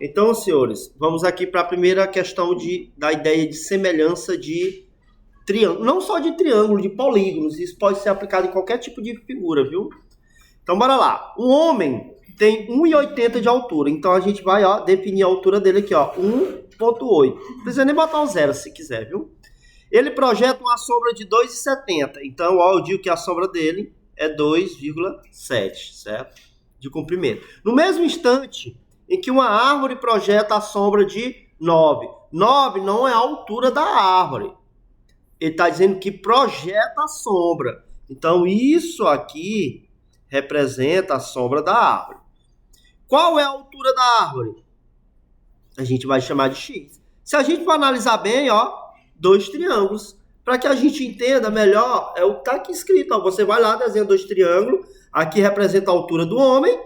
Então, senhores, vamos aqui para a primeira questão da ideia de semelhança de triângulo. Não só de triângulo, de polígonos. Isso pode ser aplicado em qualquer tipo de figura, viu? Então, bora lá. Um homem tem 1,80 de altura. Então, a gente vai definir a altura dele aqui, 1,8. Não precisa nem botar o zero se quiser, viu? Ele projeta uma sombra de 2,70. Então, eu digo que a sombra dele é 2,7, certo? De comprimento. No mesmo instante em que uma árvore projeta a sombra de 9. 9 não é a altura da árvore. Ele está dizendo que projeta a sombra. Então, isso aqui representa a sombra da árvore. Qual é a altura da árvore? A gente vai chamar de x. Se a gente for analisar bem, dois triângulos. Para que a gente entenda melhor, é o que está aqui escrito. Você vai lá, desenha dois triângulos. Aqui representa a altura do homem,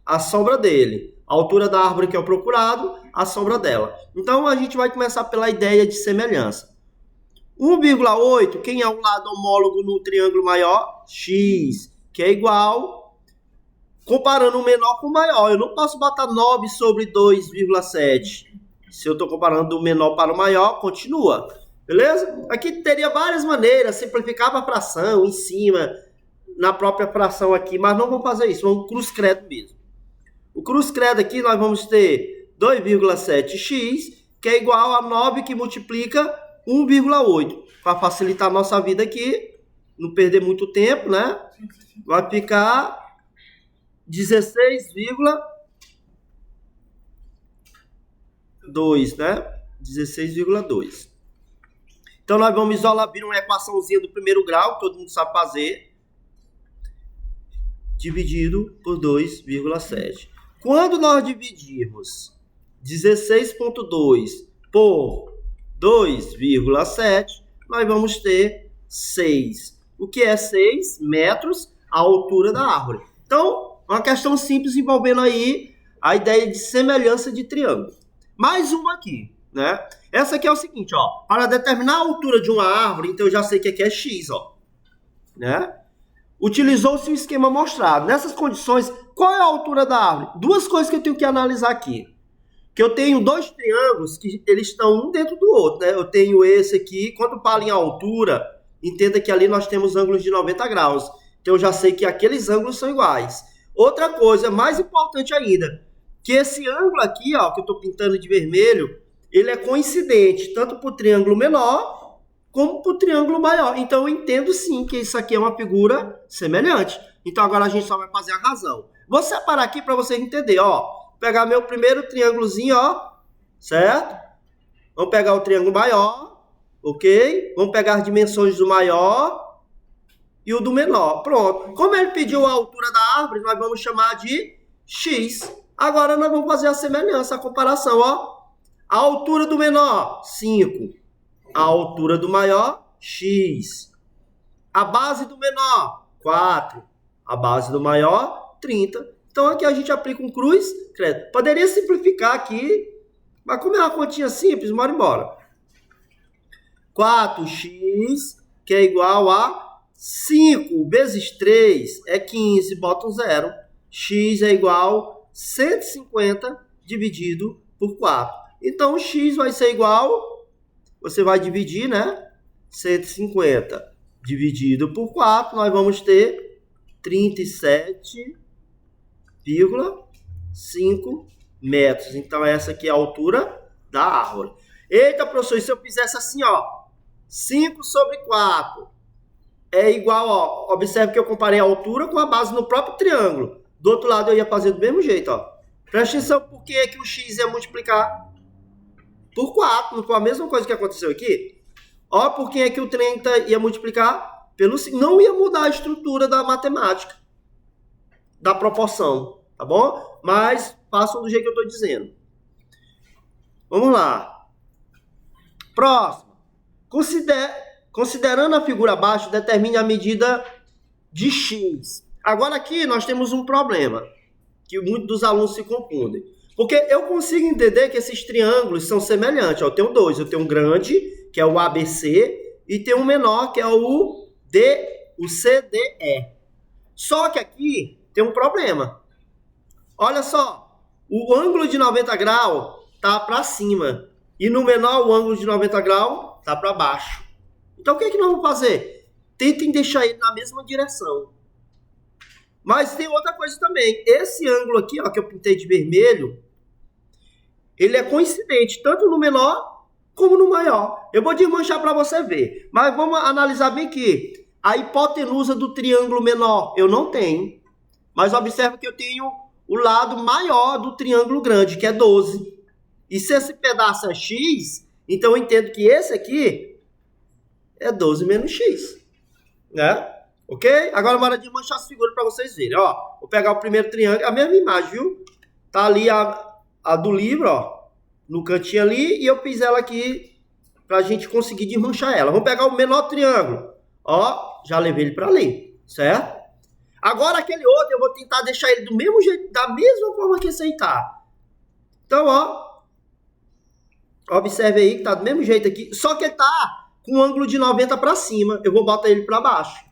a sombra dele. A altura da árvore que é o procurado, a sombra dela. Então, a gente vai começar pela ideia de semelhança. 1,8, quem é o lado homólogo no triângulo maior? X, que é igual, comparando o menor com o maior. Eu não posso botar 9 sobre 2,7. Se eu estou comparando do menor para o maior, continua. Beleza? Aqui teria várias maneiras, simplificar a fração em cima, na própria fração aqui, mas não vamos fazer isso, vamos cruz credo mesmo. O cruz credo aqui nós vamos ter 2,7x, que é igual a 9 que multiplica 1,8. Para facilitar a nossa vida aqui, não perder muito tempo, né? Vai ficar 16,2, né? 16,2. Então, nós vamos isolar, vir uma equaçãozinha do primeiro grau, que todo mundo sabe fazer, dividido por 2,7. Quando nós dividirmos 16,2 por 2,7, nós vamos ter 6. O que é 6 metros? A altura da árvore. Então, uma questão simples envolvendo aí a ideia de semelhança de triângulo. Mais uma aqui, né? Essa aqui é o seguinte, para determinar a altura de uma árvore, então eu já sei que aqui é x, né? Utilizou-se o esquema mostrado. Nessas condições, qual é a altura da árvore? Duas coisas que eu tenho que analisar aqui. Que eu tenho dois triângulos que eles estão um dentro do outro, né? Eu tenho esse aqui, quando falo em altura, entenda que ali nós temos ângulos de 90 graus. Então eu já sei que aqueles ângulos são iguais. Outra coisa, mais importante ainda, que esse ângulo aqui, que eu estou pintando de vermelho, ele é coincidente, tanto para o triângulo menor como para o triângulo maior. Então eu entendo sim que isso aqui é uma figura semelhante. Então agora a gente só vai fazer a razão. Vou separar aqui para vocês entenderem, pegar meu primeiro triângulozinho, certo? Vamos pegar o triângulo maior, ok? Vamos pegar as dimensões do maior e o do menor. Pronto. Como ele pediu a altura da árvore, nós vamos chamar de x. Agora nós vamos fazer a semelhança, a comparação, A altura do menor, 5. A altura do maior, x. A base do menor, 4. A base do maior, 30. Então aqui a gente aplica um cruz credo. Poderia simplificar aqui, mas como é uma continha simples, bora embora. 4x, que é igual a 5 vezes 3 é 15, bota um zero. X é igual a 150 dividido por 4. Então, x vai ser igual, você vai dividir, né? 150 dividido por 4, nós vamos ter 37,5 metros. Então, essa aqui é a altura da árvore. Eita, professor, e se eu fizesse assim, 5 sobre 4 é igual, observe que eu comparei a altura com a base no próprio triângulo. Do outro lado, eu ia fazer do mesmo jeito, Presta atenção, por que o x ia multiplicar por 4, não foi a mesma coisa que aconteceu aqui? Por que é que o 30 ia multiplicar pelo 5? Não ia mudar a estrutura da matemática, da proporção, tá bom? Mas façam do jeito que eu estou dizendo. Vamos lá. Próximo. Considerando a figura abaixo, determine a medida de x. Agora aqui nós temos um problema, que muitos dos alunos se confundem. Porque eu consigo entender que esses triângulos são semelhantes. Eu tenho dois. Eu tenho um grande, que é o ABC, e tenho um menor, que é o CDE. Só que aqui tem um problema. Olha só. o ângulo de 90 graus tá para cima. E no menor, o ângulo de 90 graus tá para baixo. Então, o que nós vamos fazer? Tentem deixar ele na mesma direção. Mas tem outra coisa também. Esse ângulo aqui, ó, que eu pintei de vermelho, ele é coincidente, tanto no menor como no maior. Eu vou desmanchar para você ver. Mas vamos analisar bem aqui. A hipotenusa do triângulo menor eu não tenho. Mas observe que eu tenho o lado maior do triângulo grande, que é 12. E se esse pedaço é x, então eu entendo que esse aqui é 12 menos x. Né? Ok? Agora bora desmanchar as figuras para vocês verem. Ó, vou pegar o primeiro triângulo, a mesma imagem, viu? Tá ali a do livro, ó, no cantinho ali, e eu fiz ela aqui pra gente conseguir desmanchar ela. Vamos pegar o menor triângulo. Ó, já levei ele para ali, certo? Agora aquele outro eu vou tentar deixar ele do mesmo jeito, da mesma forma que esse aí tá. Então, ó, observe aí que tá do mesmo jeito aqui, só que ele tá com um ângulo de 90 para cima. Eu vou botar ele para baixo.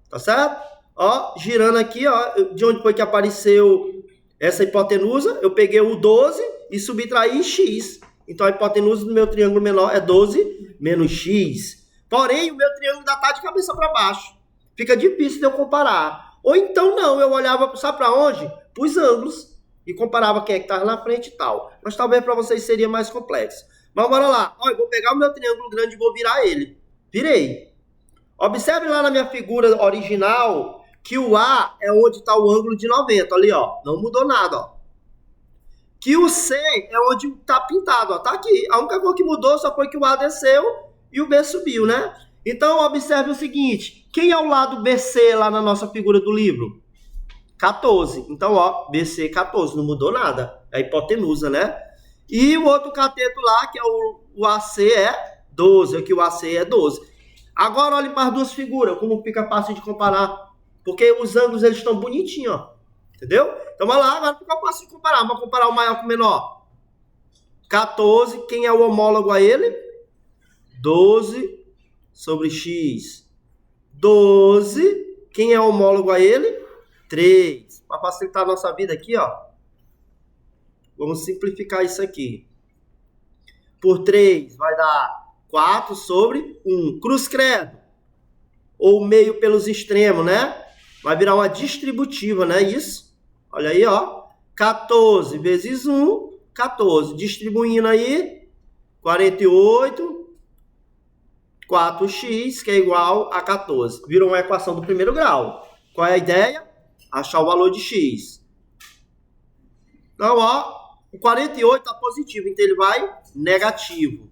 Tá certo? Ó, girando aqui, ó, de onde foi que apareceu essa hipotenusa, eu peguei o 12 e subtraí x. Então a hipotenusa do meu triângulo menor é 12 menos x. Porém, o meu triângulo ainda tá de cabeça para baixo. Fica difícil de eu comparar. Ou então não, eu olhava, sabe para onde? Para os ângulos e comparava quem é que estava na frente e tal. Mas talvez para vocês seria mais complexo. Mas bora lá. Ó, eu vou pegar o meu triângulo grande e vou virar ele. Virei. Observe lá na minha figura original que o A é onde está o ângulo de 90. Ali, ó. Não mudou nada, ó. Que o C é onde está pintado, ó. Tá aqui. A única coisa que mudou só foi que o A desceu e o B subiu, né? Então, observe o seguinte. Quem é o lado BC lá na nossa figura do livro? 14. Então, ó, BC 14. Não mudou nada. É a hipotenusa, né? E o outro cateto lá, que é o AC, é 12. Aqui o AC é 12. Agora, olhe para as duas figuras, como fica fácil de comparar. Porque os ângulos, eles estão bonitinhos, ó. Entendeu? Então, vai lá, agora fica fácil de comparar. Vamos comparar o maior com o menor. 14, quem é o homólogo a ele? 12 sobre x. 12, quem é o homólogo a ele? 3. Para facilitar a nossa vida aqui, ó. Vamos simplificar isso aqui. Por 3 vai dar 4 sobre 1. Cruz credo. Ou meio pelos extremos, né? Vai virar uma distributiva, né? Isso. Olha aí, ó. 14 vezes 1, 14. Distribuindo aí, 48, 4x, que é igual a 14. Virou uma equação do primeiro grau. Qual é a ideia? Achar o valor de x. Então, ó, o 48 está positivo, então ele vai negativo.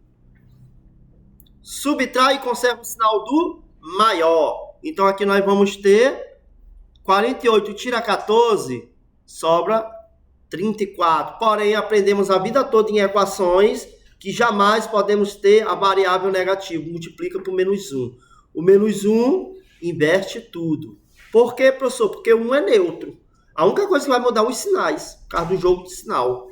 Subtrai e conserva o sinal do maior. Então, aqui nós vamos ter 48 tira 14, sobra 34. Porém, aprendemos a vida toda em equações que jamais podemos ter a variável negativa. Multiplica por menos 1. O menos 1 inverte tudo. Por quê, professor? Porque o 1 é neutro. A única coisa que vai mudar os sinais, por causa do jogo de sinal.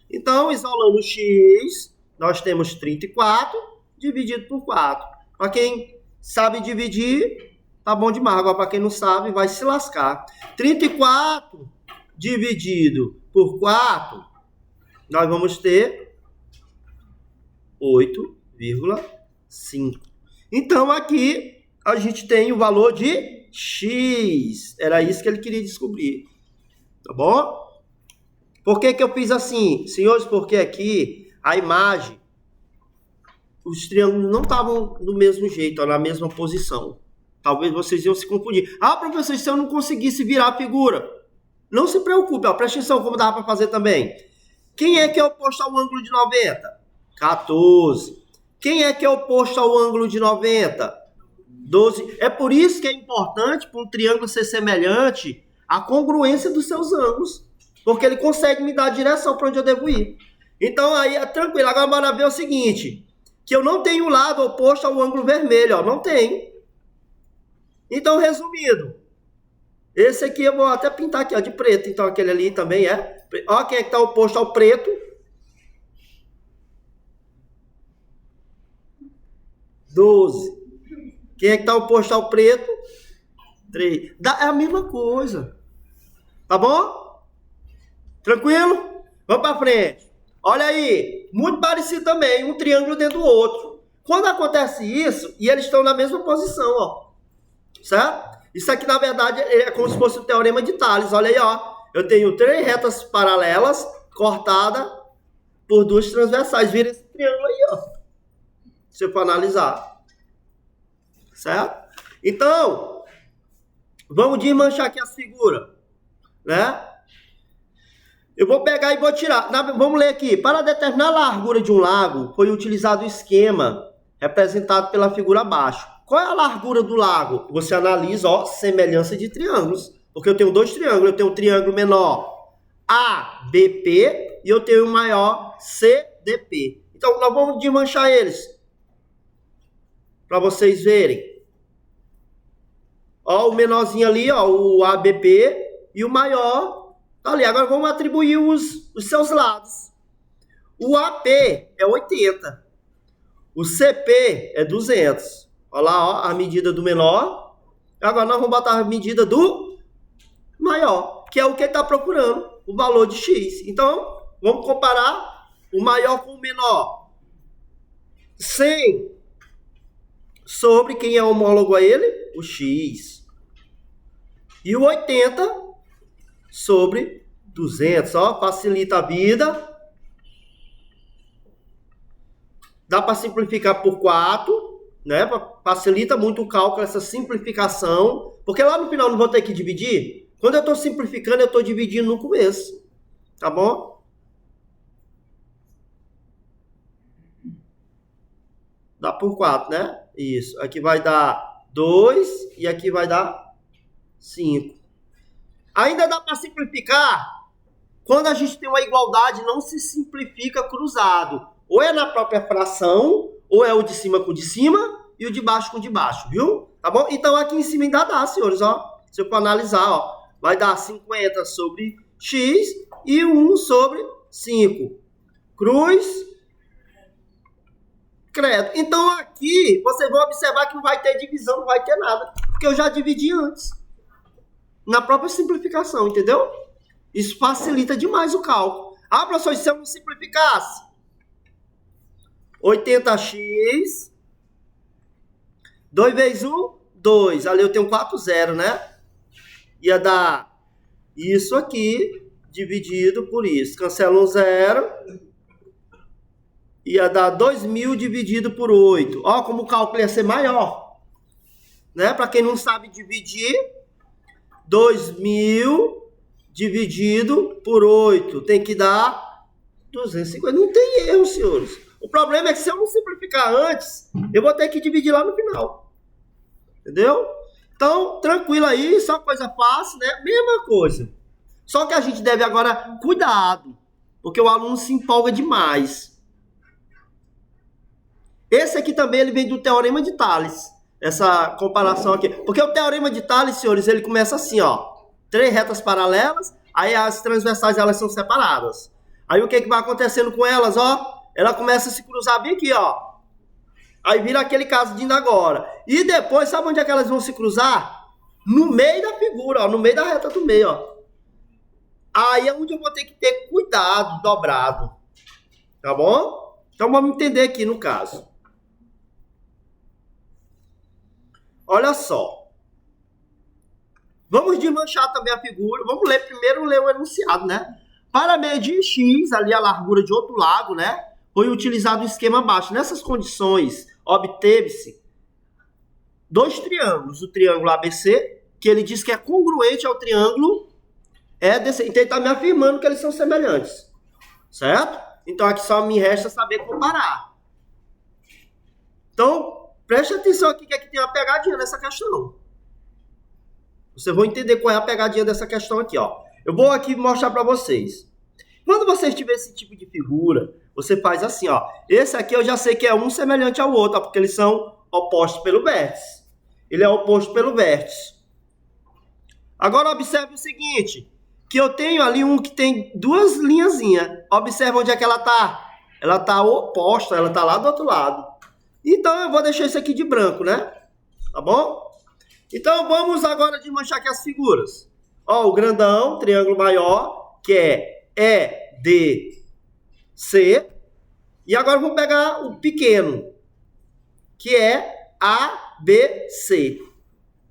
Então, isolando o x, nós temos 34 dividido por 4. Para quem sabe dividir, tá bom demais. Agora, para quem não sabe, vai se lascar. 34 dividido por 4, nós vamos ter 8,5. Então, aqui a gente tem o valor de x. Era isso que ele queria descobrir. Tá bom? Por que eu fiz assim? Senhores, porque aqui a imagem, os triângulos não estavam do mesmo jeito, ó, na mesma posição. Talvez vocês iam se confundir. Ah, professor, se eu não conseguisse virar a figura. Não se preocupe, ó, preste atenção como dá para fazer também. Quem é que é oposto ao ângulo de 90? 14. Quem é que é oposto ao ângulo de 90? 12. É por isso que é importante para um triângulo ser semelhante a congruência dos seus ângulos. Porque ele consegue me dar a direção para onde eu devo ir. Então aí é tranquilo. Agora bora ver o seguinte. Que eu não tenho o lado oposto ao ângulo vermelho. Ó, não tem. Então, resumindo. Esse aqui eu vou até pintar aqui, ó, de preto. Então aquele ali também é. Ó, quem é que está oposto ao preto? 12. Quem é que está oposto ao preto? 3. É a mesma coisa. Tá bom? Tranquilo? Vamos para frente. Olha aí, muito parecido também, um triângulo dentro do outro. Quando acontece isso, e eles estão na mesma posição, ó. Certo? Isso aqui, na verdade, é como se fosse o teorema de Tales. Olha aí, ó. Eu tenho 3 retas paralelas cortadas por 2 transversais. Vira esse triângulo aí, ó. Se eu for analisar. Certo? Então, vamos desmanchar aqui as figuras. Né? Eu vou pegar e vou tirar. Vamos ler aqui. Para determinar a largura de um lago, foi utilizado o esquema representado pela figura abaixo. Qual é a largura do lago? Você analisa, ó, semelhança de triângulos. Porque eu tenho 2 triângulos. Eu tenho um triângulo menor ABP e eu tenho um maior CDP. Então, nós vamos desmanchar eles. Para vocês verem. Ó, o menorzinho ali, ó, o ABP e o maior tá ali. Agora vamos atribuir os seus lados. O AP é 80. O CP é 200. Olha lá, ó, a medida do menor. Agora nós vamos botar a medida do maior, que é o que ele está procurando, o valor de X. Então, vamos comparar o maior com o menor. 100 sobre quem é homólogo a ele? O X. E o 80 sobre 200, ó, facilita a vida. Dá para simplificar por 4, né? Facilita muito o cálculo, essa simplificação. Porque lá no final não vou ter que dividir. Quando eu estou simplificando, eu estou dividindo no começo. Tá bom? Dá por 4, né? Isso. Aqui vai dar 2 e aqui vai dar 5. Ainda dá para simplificar. Quando a gente tem uma igualdade, não se simplifica cruzado. Ou é na própria fração, ou é o de cima com o de cima e o de baixo com o de baixo, viu? Tá bom? Então aqui em cima ainda dá, senhores, ó. Se eu for analisar, ó, vai dar 50 sobre x e 1 sobre 5. Cruz, credo. Então aqui, vocês vão observar que não vai ter divisão, não vai ter nada. Porque eu já dividi antes. Na própria simplificação, entendeu? Isso facilita demais o cálculo. Ah, professor, se eu não simplificasse? 80x, 2 vezes 1, 2. Ali eu tenho 4 zero, né? Ia dar isso aqui, dividido por isso. Cancela um zero. Ia dar 2.000 dividido por 8. Ó, como o cálculo ia ser maior. Né? Para quem não sabe dividir, 2.000 dividido por 8. Tem que dar 250. Não tem erro, senhores. O problema é que se eu não simplificar antes, eu vou ter que dividir lá no final. Entendeu? Então, tranquilo aí, só coisa fácil, né? Mesma coisa. Só que a gente deve agora cuidado, porque o aluno se empolga demais. Esse aqui também ele vem do Teorema de Tales. Essa comparação aqui. Porque o Teorema de Tales, senhores, ele começa assim, ó. 3 retas paralelas, aí as transversais elas são separadas. Aí o que vai acontecendo com elas, ó? Ela começa a se cruzar bem aqui, ó. Aí vira aquele caso de agora. E depois, sabe onde é que elas vão se cruzar? No meio da figura, ó. No meio da reta do meio, ó. Aí é onde eu vou ter que ter cuidado, dobrado. Tá bom? Então vamos entender aqui no caso. Olha só. Vamos desmanchar também a figura. Vamos ler primeiro o enunciado, né? Para medir x, ali a largura de outro lago, né? Foi utilizado o esquema abaixo. Nessas condições, obteve-se 2 triângulos. O triângulo ABC, que ele diz que é congruente ao triângulo EDC. Então ele está me afirmando que eles são semelhantes. Certo? Então aqui só me resta saber comparar. Então, preste atenção aqui que aqui tem uma pegadinha nessa questão. Vocês vão entender qual é a pegadinha dessa questão aqui, ó. Eu vou aqui mostrar para vocês. Quando vocês tiverem esse tipo de figura, você faz assim, ó. Esse aqui eu já sei que é um semelhante ao outro, ó, porque eles são opostos pelo vértice. Ele é oposto pelo vértice. Agora observe o seguinte, que eu tenho ali um que tem 2 linhazinhas. Observe onde é que ela tá. Ela tá oposta, ela tá lá do outro lado. Então eu vou deixar isso aqui de branco, né? Tá bom? Então vamos agora desmanchar aqui as figuras. Ó, o grandão, triângulo maior, que é DC. E agora vamos pegar o pequeno, que é ABC.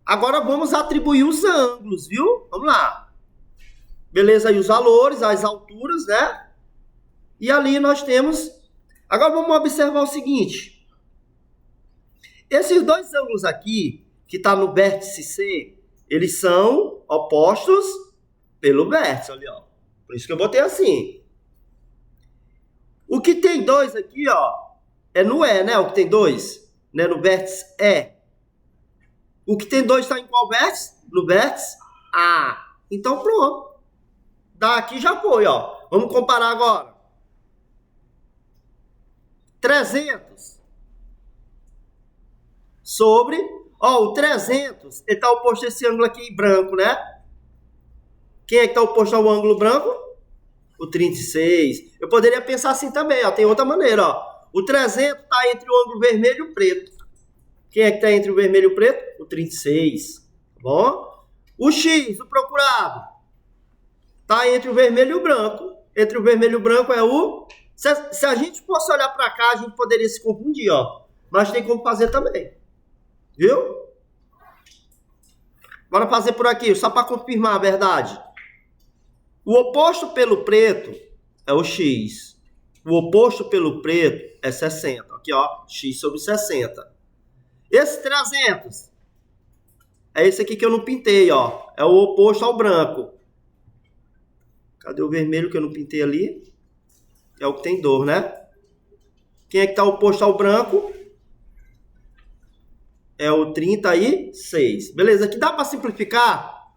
Agora vamos atribuir os ângulos, viu? Vamos lá. Beleza, aí os valores, as alturas, né? E ali nós temos... Agora vamos observar o seguinte. Esses dois ângulos aqui, que está no vértice C, eles são opostos pelo vértice, ali, ó. Por isso que eu botei assim. O que tem 2 aqui, ó, é no E, né? O que tem 2, né? No vértice E. O que tem 2 está em qual vértice? No vértice A. Então, pronto. Daqui já foi, ó. Vamos comparar agora. 300 sobre... Ó, o 300, ele está oposto a esse ângulo aqui branco, né? Quem é que está oposto ao ângulo branco? O 36. Eu poderia pensar assim também, ó. Tem outra maneira, ó. O 300 está entre o ângulo vermelho e o preto. Quem é que está entre o vermelho e o preto? O 36. Tá bom? O X, o procurado, está entre o vermelho e o branco. Entre o vermelho e o branco é o... Se a gente fosse olhar para cá, a gente poderia se confundir, ó. Mas tem como fazer também. Viu? Bora fazer por aqui, só para confirmar a verdade. O oposto pelo preto é o X. O oposto pelo preto é 60. Aqui, ó, X sobre 60. Esse 300 é esse aqui que eu não pintei, ó. É o oposto ao branco. Cadê o vermelho que eu não pintei ali? É o que tem dor, né? Quem é que está oposto ao branco? É o 36. Beleza, aqui dá para simplificar?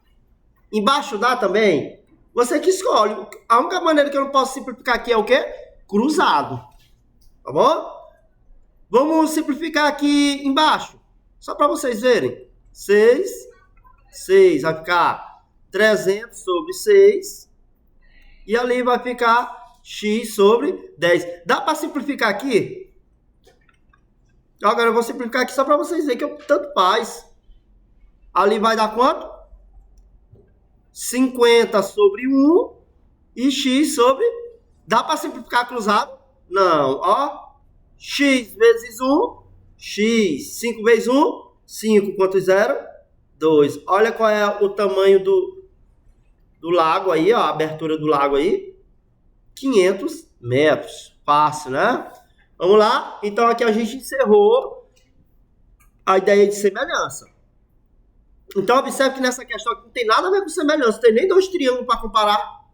Embaixo dá também? Você que escolhe. A única maneira que eu não posso simplificar aqui é o quê? Cruzado. Tá bom? Vamos simplificar aqui embaixo. Só para vocês verem. 6 vai ficar 300 sobre 6. E ali vai ficar x sobre 10. Dá para simplificar aqui? Agora eu vou simplificar aqui só para vocês verem que eu tanto faz. Ali vai dar quanto? 50 sobre 1 e x sobre... Dá para simplificar cruzado? Não. Ó. X vezes 1. X. 5 vezes 1. 5. Quanto 0? 2. Olha qual é o tamanho do lago aí, ó. A abertura do lago aí. 500 metros. Fácil, né? Vamos lá? Então aqui a gente encerrou a ideia de semelhança. Então observe que nessa questão aqui não tem nada a ver com semelhança. Não tem nem dois triângulos para comparar.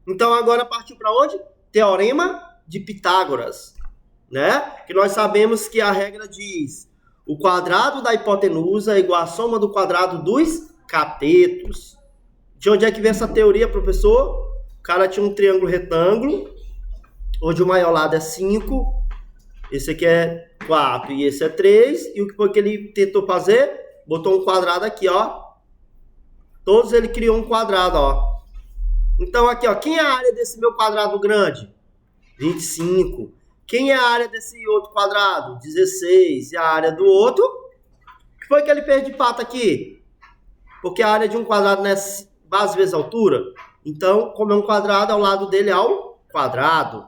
Então agora partiu para onde? Teorema de Pitágoras. Né? Que nós sabemos que a regra diz: o quadrado da hipotenusa é igual à soma do quadrado dos catetos. De onde é que vem essa teoria, professor? O cara tinha um triângulo retângulo, onde o maior lado é 5, esse aqui é 4 e esse é 3. E o que foi que ele tentou fazer? Botou um quadrado aqui, ó. Todos ele criou um quadrado, ó. Então aqui, ó, quem é a área desse meu quadrado grande? 25. Quem é a área desse outro quadrado? 16. E a área do outro? O que foi que ele fez de pato aqui? Porque a área de um quadrado não é base vezes altura. Então, como é um quadrado, ao lado dele é ao quadrado.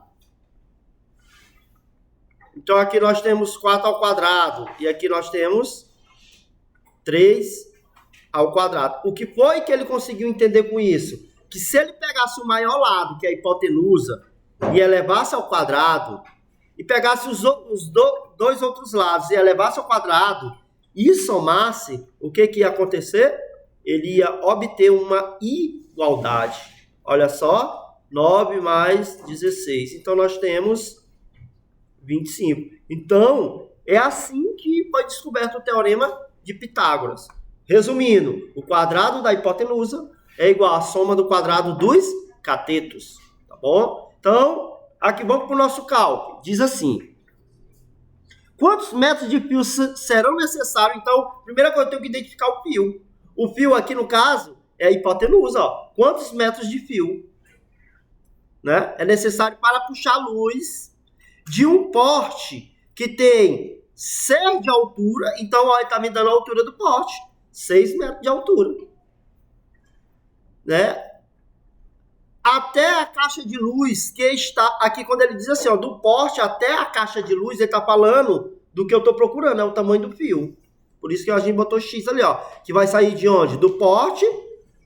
Então aqui nós temos 4 ao quadrado. E aqui nós temos 3 ao quadrado. O que foi que ele conseguiu entender com isso? Que se ele pegasse o maior lado, que é a hipotenusa, e elevasse ao quadrado, e pegasse os dois outros lados e elevasse ao quadrado, e somasse, o que ia acontecer? Ele ia obter uma igualdade. Olha só, 9 mais 16. Então nós temos 25. Então, é assim que foi descoberto o teorema de Pitágoras. Resumindo, o quadrado da hipotenusa é igual à soma do quadrado dos catetos. Tá bom? Então, aqui vamos para o nosso cálculo. Diz assim: quantos metros de fio serão necessários? Então, primeira coisa, eu tenho que identificar o fio. O fio aqui, no caso, é a hipotenusa. Ó. Quantos metros de fio, né, é necessário para puxar a luz de um poste que tem 6 de altura? Então, ó, ele está me dando a altura do poste. 6 metros de altura. Né? até a caixa de luz que está aqui, quando ele diz assim, ó, do porte até a caixa de luz, ele está falando do que eu estou procurando, é o tamanho do fio. Por isso que a gente botou X ali, ó, que vai sair de onde? Do porte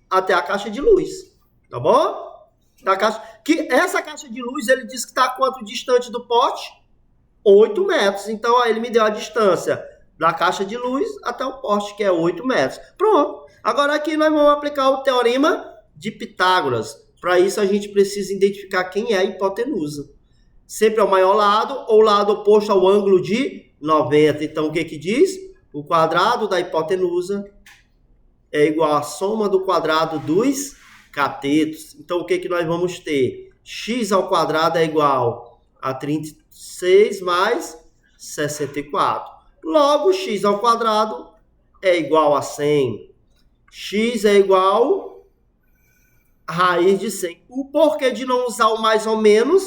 até a caixa de luz, tá bom? Essa caixa de luz, ele diz que está quanto distante do porte? 8 metros. Então, ó, ele me deu a distância da caixa de luz até o poste, que é 8 metros. Pronto. Agora aqui nós vamos aplicar o teorema de Pitágoras. Para isso, a gente precisa identificar quem é a hipotenusa. Sempre é o maior lado ou lado oposto ao ângulo de 90. Então, o que que diz? O quadrado da hipotenusa é igual à soma do quadrado dos catetos. Então, o que que nós vamos ter? X ao quadrado é igual a 36 mais 64. Logo, x ao quadrado é igual a 100. X é igual a raiz de 100. O porquê de não usar o mais ou menos?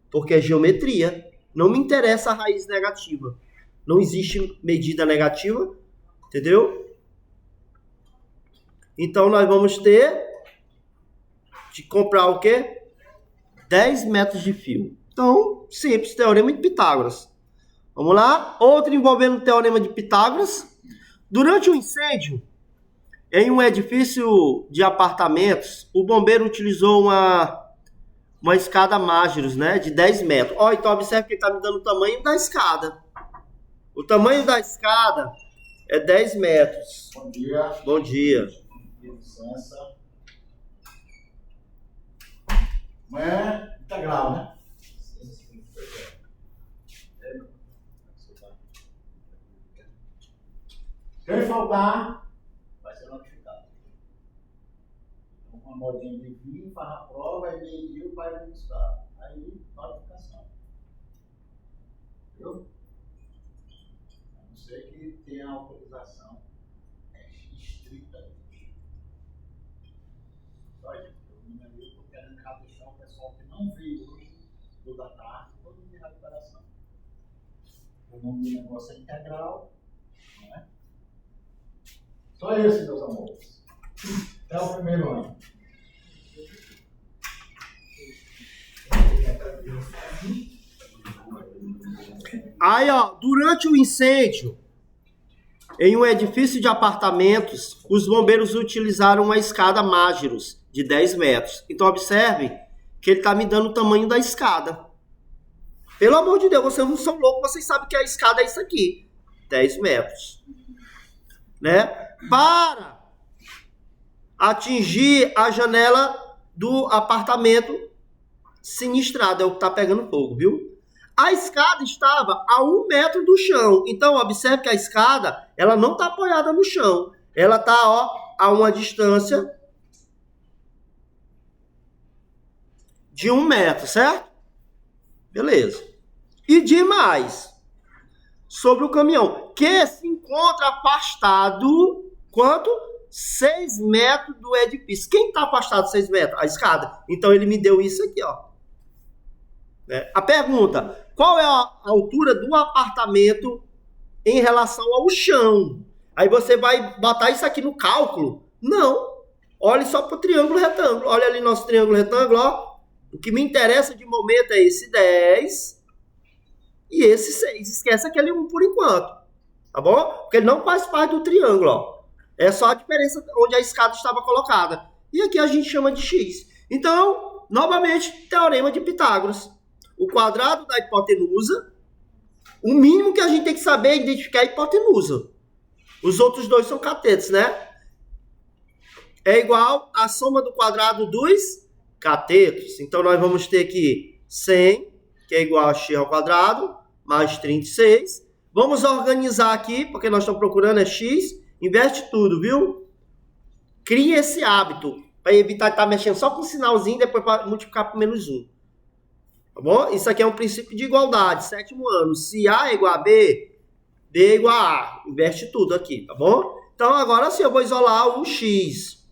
Porque é geometria. Não me interessa a raiz negativa. Não existe medida negativa, entendeu? Então, nós vamos ter de comprar o quê? 10 metros de fio. Então, simples, teorema de Pitágoras. Vamos lá? Outro envolvendo o teorema de Pitágoras. Durante um incêndio em um edifício de apartamentos, o bombeiro utilizou uma escada Mágiros, né, de 10 metros. Ó, então observe que ele está me dando o tamanho da escada. O tamanho da escada é 10 metros. Bom dia. Bom dia. Licença. Amanhã é integral, né? Quem faltar, vai ser notificado. Então, uma modinha de vinho, faz a prova, aí meio-dia o pai vai buscar. Aí, notificação. Viu? A não ser que tenha autorização estrita. Olha, eu estou querendo deixar o pessoal que não veio hoje, do da tarde, todo mundo de recuperação. O nome do negócio é integral, não é? Só esse, meus amores. Até o primeiro ano. Aí, ó, durante o incêndio em um edifício de apartamentos, os bombeiros utilizaram uma escada Mágiros de 10 metros. Então, observe que ele está me dando o tamanho da escada. Pelo amor de Deus, vocês não são loucos, vocês sabem que a escada é isso aqui. 10 metros. Né? Para atingir a janela do apartamento sinistrado, é o que está pegando fogo, viu? A escada estava a 1 metro do chão. Então, observe que a escada, ela não está apoiada no chão. Ela está, ó, a uma distância de 1 metro, certo? Beleza. E demais, sobre o caminhão, que se encontra afastado, quanto? 6 metros do edifício. Quem está afastado 6 metros? A escada. Então, ele me deu isso aqui, ó. A pergunta, qual é a altura do apartamento em relação ao chão? Aí você vai botar isso aqui no cálculo? Não. Olhe só para o triângulo retângulo. Olha ali nosso triângulo retângulo, ó. O que me interessa de momento é esse 10 e esse 6. Esquece aquele 1 por enquanto. Tá bom? Porque ele não faz parte do triângulo, ó. É só a diferença onde a escada estava colocada. E aqui a gente chama de x. Então, novamente, teorema de Pitágoras. O quadrado da hipotenusa, o mínimo que a gente tem que saber é identificar a hipotenusa. Os outros dois são catetos, né? É igual à soma do quadrado dos catetos. Então, nós vamos ter aqui 100, que é igual a x ao quadrado, mais 36. Vamos organizar aqui, porque nós estamos procurando é x. Inverte tudo, viu? Cria esse hábito, para evitar estar mexendo só com o sinalzinho, depois para multiplicar por menos 1. Tá bom? Isso aqui é um princípio de igualdade, 7º ano. Se A é igual a B, B é igual a A. Inverte tudo aqui, tá bom? Então, agora sim, eu vou isolar o x.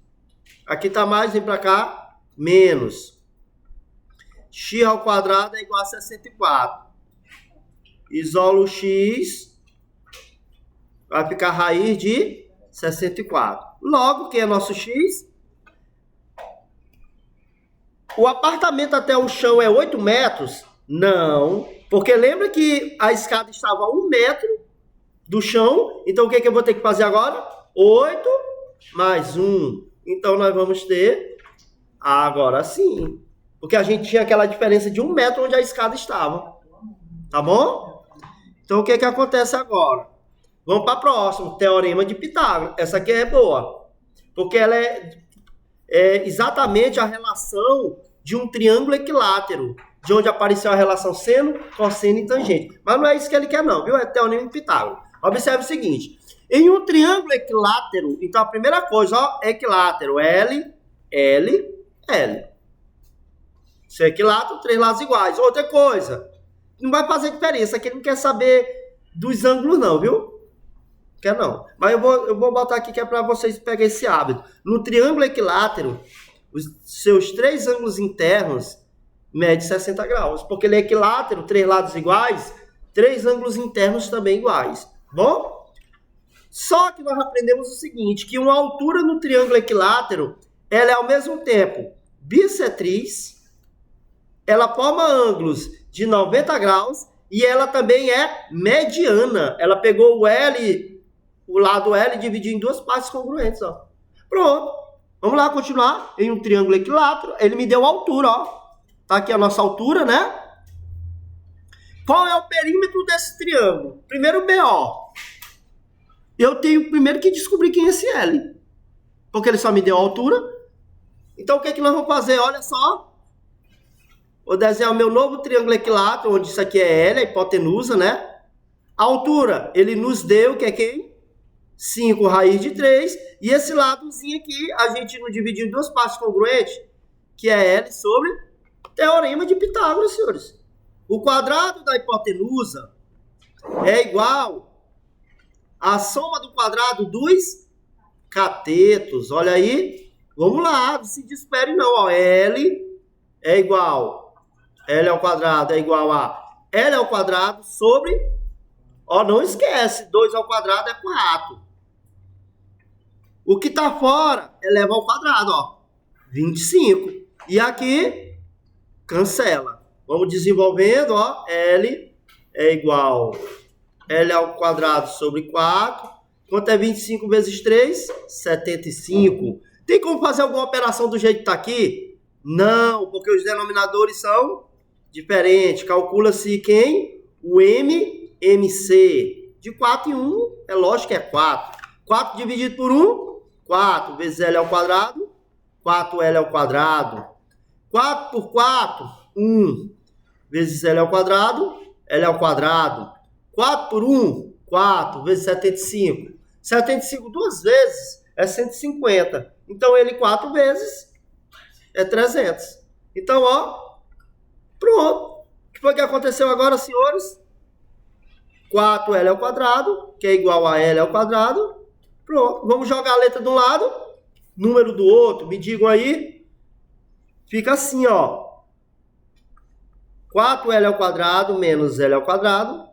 Aqui tá mais, vem para cá, menos. X ao quadrado é igual a 64. Isolo o x, vai ficar raiz de 64. Logo, quem é nosso x? O apartamento até o chão é 8 metros? Não, porque lembra que a escada estava a 1 metro do chão, então o que eu vou ter que fazer agora? 8 mais 1. Então nós vamos ter, agora sim, porque a gente tinha aquela diferença de 1 metro onde a escada estava. Tá bom? Então o que acontece agora? Vamos para a próxima, Teorema de Pitágoras. Essa aqui é boa, porque ela é exatamente a relação de um triângulo equilátero, de onde apareceu a relação seno, cosseno e tangente. Mas não é isso que ele quer não, viu? É Teorema de Pitágoras. Observe o seguinte, em um triângulo equilátero, então a primeira coisa, ó, equilátero, L, L, L. Se é equilátero, 3 lados iguais. Outra coisa, não vai fazer diferença, aqui ele não quer saber dos ângulos não, viu? Quer não. Mas eu vou botar aqui que é para vocês pegarem esse hábito. No triângulo equilátero, os seus 3 ângulos internos medem 60 graus. Porque ele é equilátero, 3 lados iguais, 3 ângulos internos também iguais. Bom? Só que nós aprendemos o seguinte, que uma altura no triângulo equilátero, ela é ao mesmo tempo bissetriz, ela forma ângulos de 90 graus e ela também é mediana. Ela pegou o L, o lado L, e dividiu em 2 partes congruentes, ó. Pronto. Vamos lá continuar. Em um triângulo equilátero, ele me deu a altura, ó. Tá aqui a nossa altura, né? Qual é o perímetro desse triângulo? Primeiro BO. Eu tenho primeiro que descobrir quem é esse L. Porque ele só me deu a altura. Então o que nós vamos fazer? Olha só. Vou desenhar o meu novo triângulo equilátero, onde isso aqui é L, a hipotenusa, né? A altura, ele nos deu, que é quem? 5 raiz de 3. E esse ladozinho aqui, a gente não dividiu em 2 partes congruentes, que é L sobre Teorema de Pitágoras, senhores. O quadrado da hipotenusa é igual à soma do quadrado dos catetos. Olha aí. Vamos lá, não se desespere não. Ó. L é igual... L ao quadrado é igual a L ao quadrado sobre... Ó, não esquece, 2 ao quadrado é 4. O que está fora eleva ao quadrado, ó. 25. E aqui, cancela. Vamos desenvolvendo, ó. L é igual L ao quadrado sobre 4. Quanto é 25 vezes 3? 75. Tem como fazer alguma operação do jeito que está aqui? Não, porque os denominadores são diferentes. Calcula-se quem? O MC. De 4 em 1, é lógico que é 4. 4 dividido por 1, 4 vezes L ao quadrado, 4L ao quadrado. 4 por 4, 1 vezes L ao quadrado, L ao quadrado. 4 por 1, 4 vezes 75. 75 duas vezes é 150. Então, ele 4 vezes é 300. Então, ó, pronto. O que foi que aconteceu agora, senhores? 4L ao quadrado, que é igual a L ao quadrado. Pronto. Vamos jogar a letra de um lado, número do outro. Me digam aí. Fica assim, ó. 4L ao quadrado menos L ao quadrado,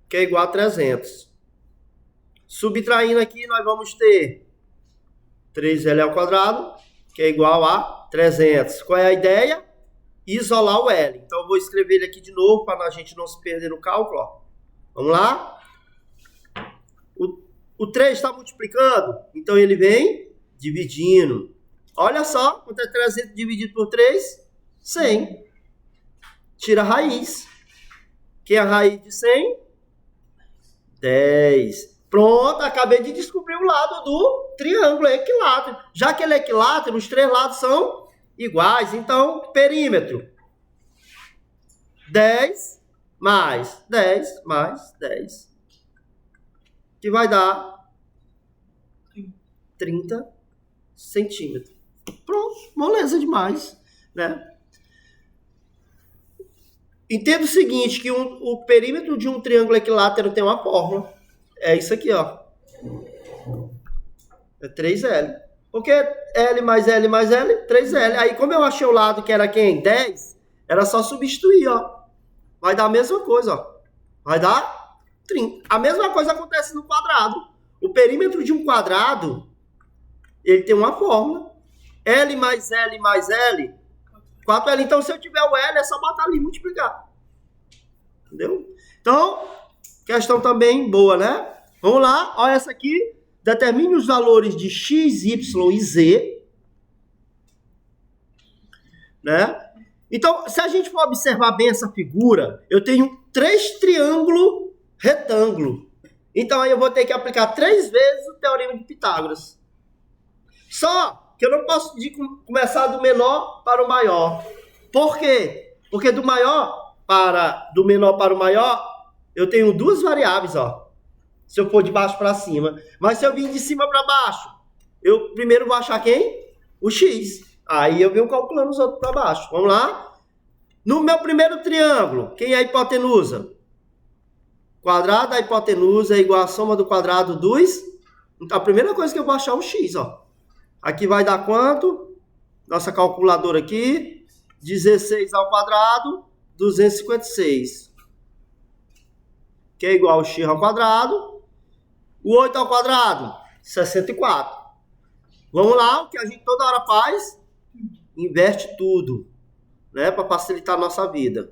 que é igual a 300. Subtraindo aqui, nós vamos ter 3L ao quadrado, que é igual a 300. Qual é a ideia? Isolar o L. Então, eu vou escrever ele aqui de novo, para a gente não se perder no cálculo. Ó. Vamos lá? O 3 está multiplicando, então ele vem dividindo. Olha só, quanto é 300 dividido por 3? 100. Tira a raiz. Que é a raiz de 100? 10. Pronto, acabei de descobrir o lado do triângulo equilátero. Já que ele é equilátero, os 3 lados são iguais. Então, perímetro. 10 mais 10 mais 10. Que vai dar 30 centímetros. Pronto, moleza demais, né? Entenda o seguinte, que o perímetro de um triângulo equilátero tem uma fórmula. É isso aqui, ó. É 3L. Porque L mais L mais L, 3L. Aí, como eu achei o lado que era quem? 10, era só substituir, ó. Vai dar a mesma coisa, ó. Vai dar 30. A mesma coisa acontece no quadrado. O perímetro de um quadrado, ele tem uma fórmula. L mais L mais L 24L. Então, se eu tiver o L, é só botar ali e multiplicar. Entendeu? Então, questão também boa, né? Vamos lá, olha essa aqui. Determine os valores de x, y e z. Né? Então, se a gente for observar bem essa figura, eu tenho 3 triângulos retângulo. Então, aí eu vou ter que aplicar 3 vezes o teorema de Pitágoras. Só que eu não posso começar do menor para o maior. Por quê? Porque do menor para o maior, eu tenho 2 variáveis, ó. Se eu for de baixo para cima. Mas se eu vir de cima para baixo, eu primeiro vou achar quem? O x. Aí eu venho calculando os outros para baixo. Vamos lá? No meu primeiro triângulo, quem é a hipotenusa? Quadrado da hipotenusa é igual à soma do quadrado dos... Então, a primeira coisa que eu vou achar é o x, ó. Aqui vai dar quanto? Nossa calculadora aqui. 16 ao quadrado, 256. Que é igual ao x ao quadrado. O 8 ao quadrado, 64. Vamos lá, o que a gente toda hora faz? Inverte tudo, né? Para facilitar a nossa vida.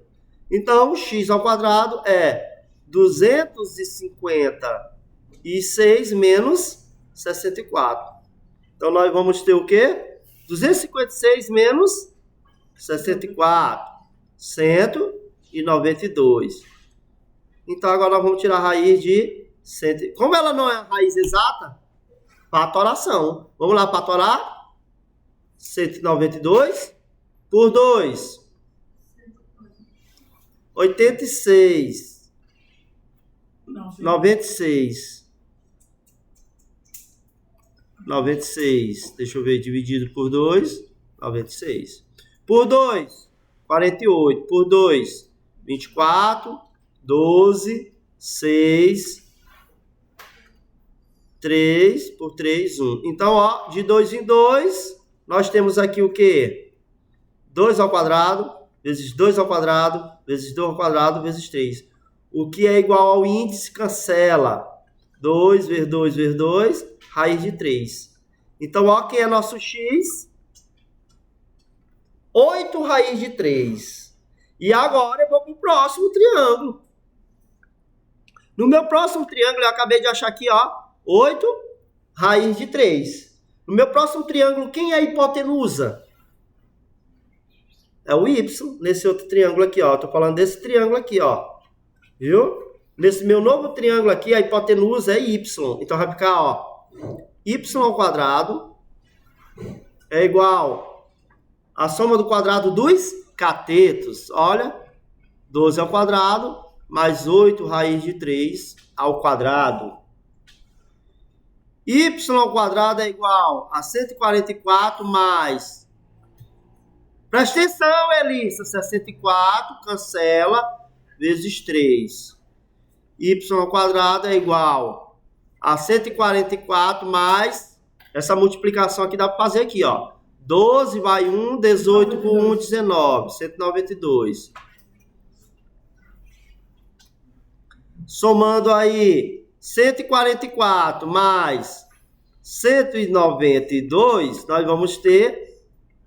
Então, x ao quadrado é 256 menos 64. Então, nós vamos ter o quê? 256 menos 64. 192. Então, agora nós vamos tirar a raiz de... Como ela não é a raiz exata, patoração. Vamos lá, patorar. 192 por 2. 86. 96. 96. Deixa eu ver, dividido por 2. 96. Por 2, 48. Por 2, 24. 12, 6, 3, por 3, 1. Então, ó, de 2 em 2, nós temos aqui o quê? 2 ao quadrado, vezes 2 ao quadrado, vezes 2 ao quadrado, vezes 3. O que é igual ao índice, cancela. 2 vezes 2 vezes 2, raiz de 3. Então, ó, quem é nosso x? 8 raiz de 3. E agora eu vou para o próximo triângulo. No meu próximo triângulo, eu acabei de achar aqui, ó, 8 raiz de 3. No meu próximo triângulo, quem é a hipotenusa? É o y, nesse outro triângulo aqui, ó. Tô falando desse triângulo aqui, ó. Viu? Nesse meu novo triângulo aqui, a hipotenusa é y. Então, vai ficar, ó, y ao quadrado é igual à soma do quadrado dos catetos. Olha, 12 ao quadrado mais 8 raiz de 3 ao quadrado. Y ao quadrado é igual a 144 mais... Presta atenção, Elissa. 64, cancela, vezes 3. Y ao quadrado é igual a 144 mais... Essa multiplicação aqui dá para fazer aqui, ó. 12 vai 1, 18 por 1, 19. 192. Somando aí 144 mais 192, nós vamos ter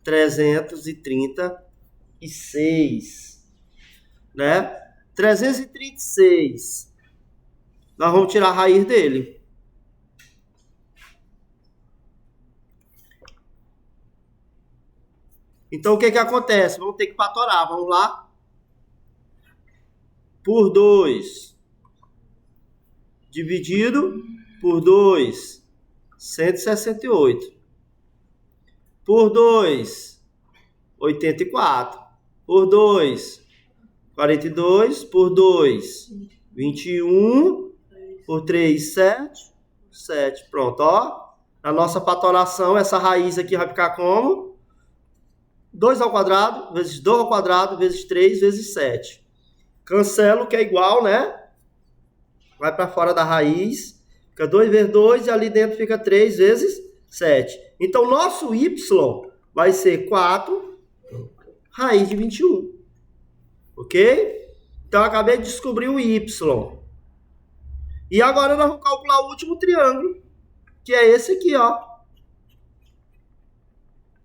336, né? 336. Nós vamos tirar a raiz dele. Então, o que que acontece? Vamos ter que patorar. Vamos lá. Por 2. Dividido por 2. 168. Por 2. 84. Por 2. 42. Por 2. 21. Por 3. 7. 7. Pronto, ó. Na nossa patoração, essa raiz aqui vai ficar como? 2 ao quadrado, vezes 2 ao quadrado, vezes 3, vezes 7. Cancelo, que é igual, né? Vai para fora da raiz. Fica 2 vezes 2 e ali dentro fica 3 vezes 7. Então, nosso y vai ser 4 raiz de 21. Ok? Então, eu acabei de descobrir o y. E agora nós vamos calcular o último triângulo, que é esse aqui, ó.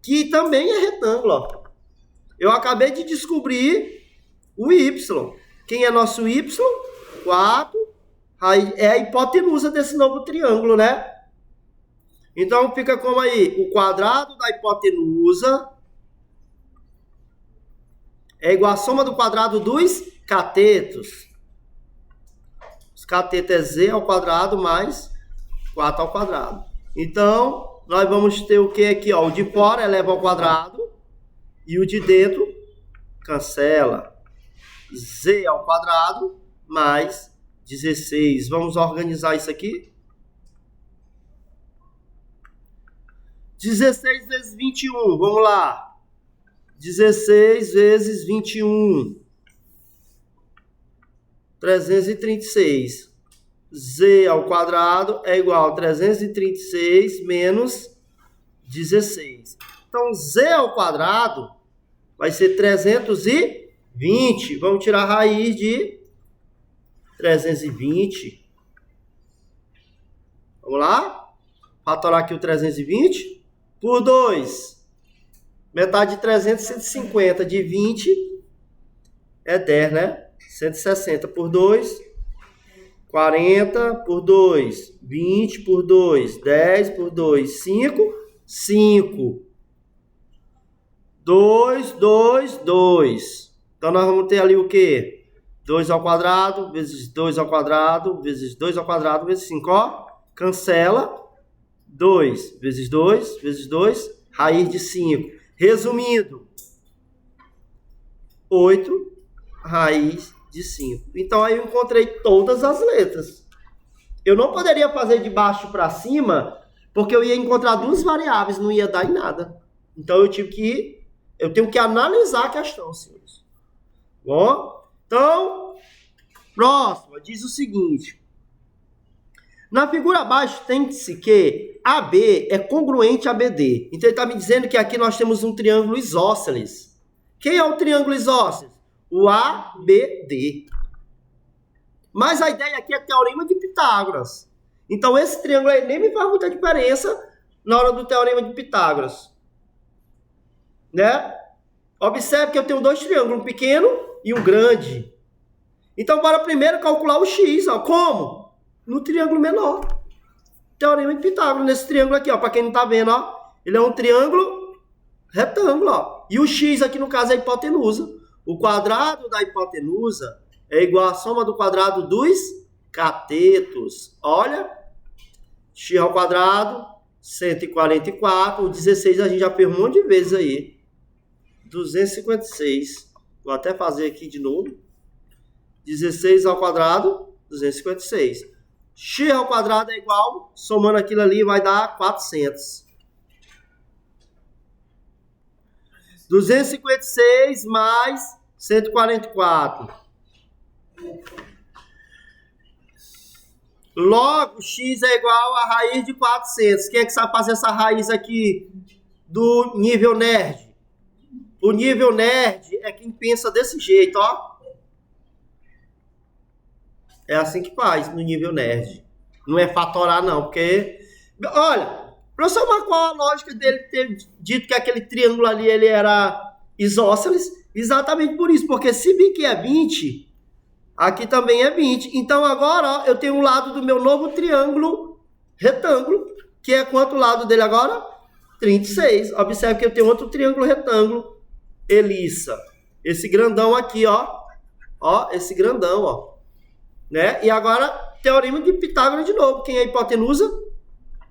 Que também é retângulo, ó. Eu acabei de descobrir o y. Quem é nosso y? 4. É a hipotenusa desse novo triângulo, né? Então fica como aí? O quadrado da hipotenusa é igual à soma do quadrado dos catetos. Os catetos é z ao quadrado mais 4 ao quadrado. Então, nós vamos ter o que aqui? Ó? O de fora eleva ao quadrado e o de dentro cancela. Z ao quadrado mais 16. Vamos organizar isso aqui? 16 vezes 21. Vamos lá. 16 vezes 21. 336. Z ao quadrado é igual a 336 menos 16. Então, Z ao quadrado vai ser 320. Vamos tirar a raiz de 320. Vamos lá? Fatorar aqui o 320 por 2. Metade de 300, 150. De 20 é 10, né? 160 por 2, 40 por 2, 20 por 2, 10 por 2, 5, 5. 2, 2, 2. Então, nós vamos ter ali o quê? 2 ao quadrado, vezes 2 ao quadrado, vezes 2 ao quadrado, vezes 5, ó. Cancela. 2 vezes 2, vezes 2, raiz de 5. Resumindo, 8 raiz de 5. Então, aí eu encontrei todas as letras. Eu não poderia fazer de baixo para cima, porque eu ia encontrar duas variáveis, não ia dar em nada. Então, eu tenho que analisar a questão, senhores. Bom? Então, próxima, diz o seguinte. Na figura abaixo, tem-se que AB é congruente a BD. Então, ele está me dizendo que aqui nós temos um triângulo isósceles. Quem é o triângulo isósceles? O ABD. Mas a ideia aqui é teorema de Pitágoras. Então, esse triângulo aí nem me faz muita diferença na hora do teorema de Pitágoras. Né? Observe que eu tenho dois triângulos, um pequeno e um grande. Então, bora primeiro calcular o x. Ó. Como? No triângulo menor. Teorema de Pitágoras, nesse triângulo aqui, ó. Para quem não está vendo, ó. Ele é um triângulo retângulo, ó. E o x aqui, no caso, é a hipotenusa. O quadrado da hipotenusa é igual à soma do quadrado dos catetos. Olha. X ao quadrado, 144. O 16 a gente já fez um monte de vezes aí. 256. Vou até fazer aqui de novo. 16 ao quadrado, 256. X ao quadrado é igual, somando aquilo ali, vai dar 400. 256 mais 144. Logo, x é igual a raiz de 400. Quem é que sabe fazer essa raiz aqui do nível nerd? O nível nerd é quem pensa desse jeito, ó. É assim que faz no nível nerd. Não é fatorar, não, porque... Olha, professor, mas qual a lógica dele ter dito que aquele triângulo ali ele era isósceles? Exatamente por isso, porque se bem que é 20, aqui também é 20. Então agora, ó, eu tenho um lado do meu novo triângulo retângulo, que é quanto lado dele agora? 36. Observe que eu tenho outro triângulo retângulo, elissa. Esse grandão aqui, ó. Ó, esse grandão, ó. Né? E agora, teorema de Pitágoras de novo. Quem é a hipotenusa?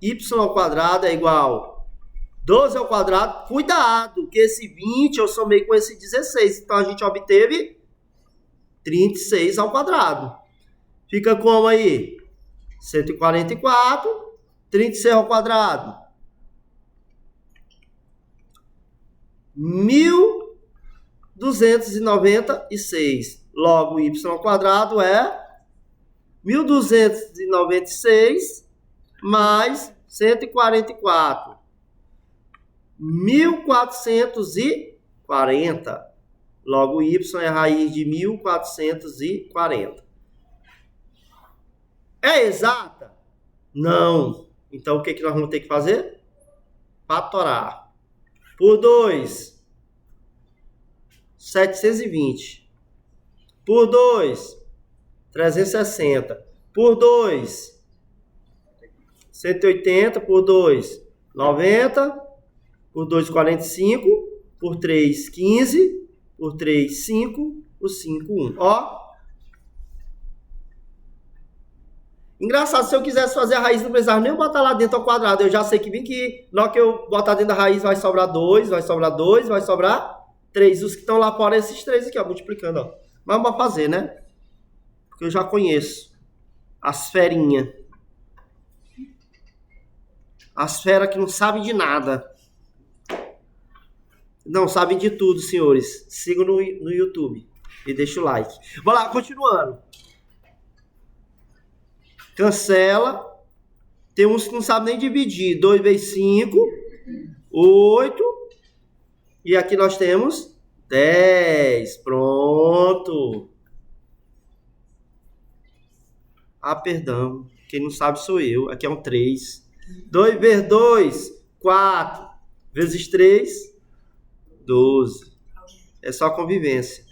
Y ao quadrado é igual 12 ao quadrado. Cuidado, que esse 20 eu somei com esse 16. Então, a gente obteve 36 ao quadrado. Fica como aí? 144. 36 ao quadrado. 1.296. Logo, y ao quadrado é 1.296 mais 144. 1.440. Logo, y é a raiz de 1.440. É exata? Não. Então, o que nós vamos ter que fazer? Fatorar. Por 2. 720. Por 2, 360. Por 2, 180. Por 2, 90. Por 2, 45. Por 3, 15. Por 3, 5. Por 5, 1. Ó. Engraçado, se eu quisesse fazer a raiz, não precisava nem botar lá dentro ao quadrado. Eu já sei que vem que, na hora que eu botar dentro da raiz, vai sobrar 2, vai sobrar 2, vai sobrar 3. Os que estão lá fora, esses 3 aqui, ó, multiplicando, ó. Mas vamos fazer, né? Porque eu já conheço as ferinhas. As feras que não sabem de nada. Não, sabem de tudo, senhores. Sigam no YouTube e deixa o like. Vamos lá, continuando. Cancela. Tem uns que não sabem nem dividir. 2 vezes 5, 8. E aqui nós temos 10. Pronto. Ah, perdão. Quem não sabe sou eu. Aqui é um 3. 2 vezes 2, 4. Vezes 3, 12. É só convivência.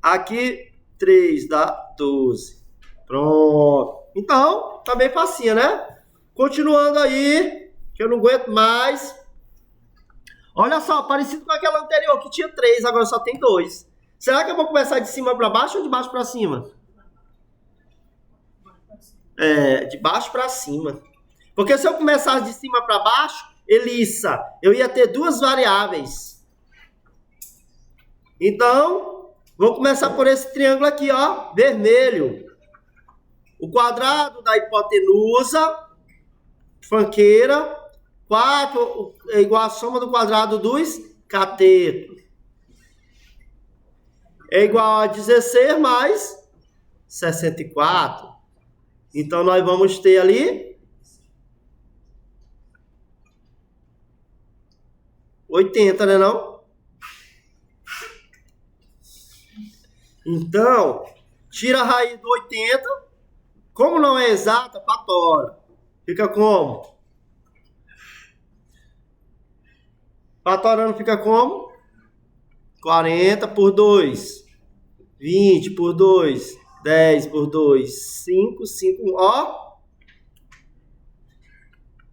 Aqui, 3 dá 12. Pronto. Então, tá bem facinho, né? Continuando aí, que eu não aguento mais. Olha só, parecido com aquela anterior, que tinha 3, agora só tem 2. Será que eu vou começar de cima para baixo ou de baixo para cima? De baixo para cima. Porque se eu começasse de cima para baixo, Elissa, eu ia ter 2 variáveis. Então, vou começar por esse triângulo aqui, ó, vermelho. O quadrado da hipotenusa, fanqueira, 4 é igual a soma do quadrado dos catetos. É igual a 16 mais 64. Então, nós vamos ter ali 80, né não? Então, tira a raiz do 80. Como não é exata, fatora. Fica como? Fatorando fica como? 40 por 2. 20 por 2. 10 por 2. 5, 5, 1. Ó.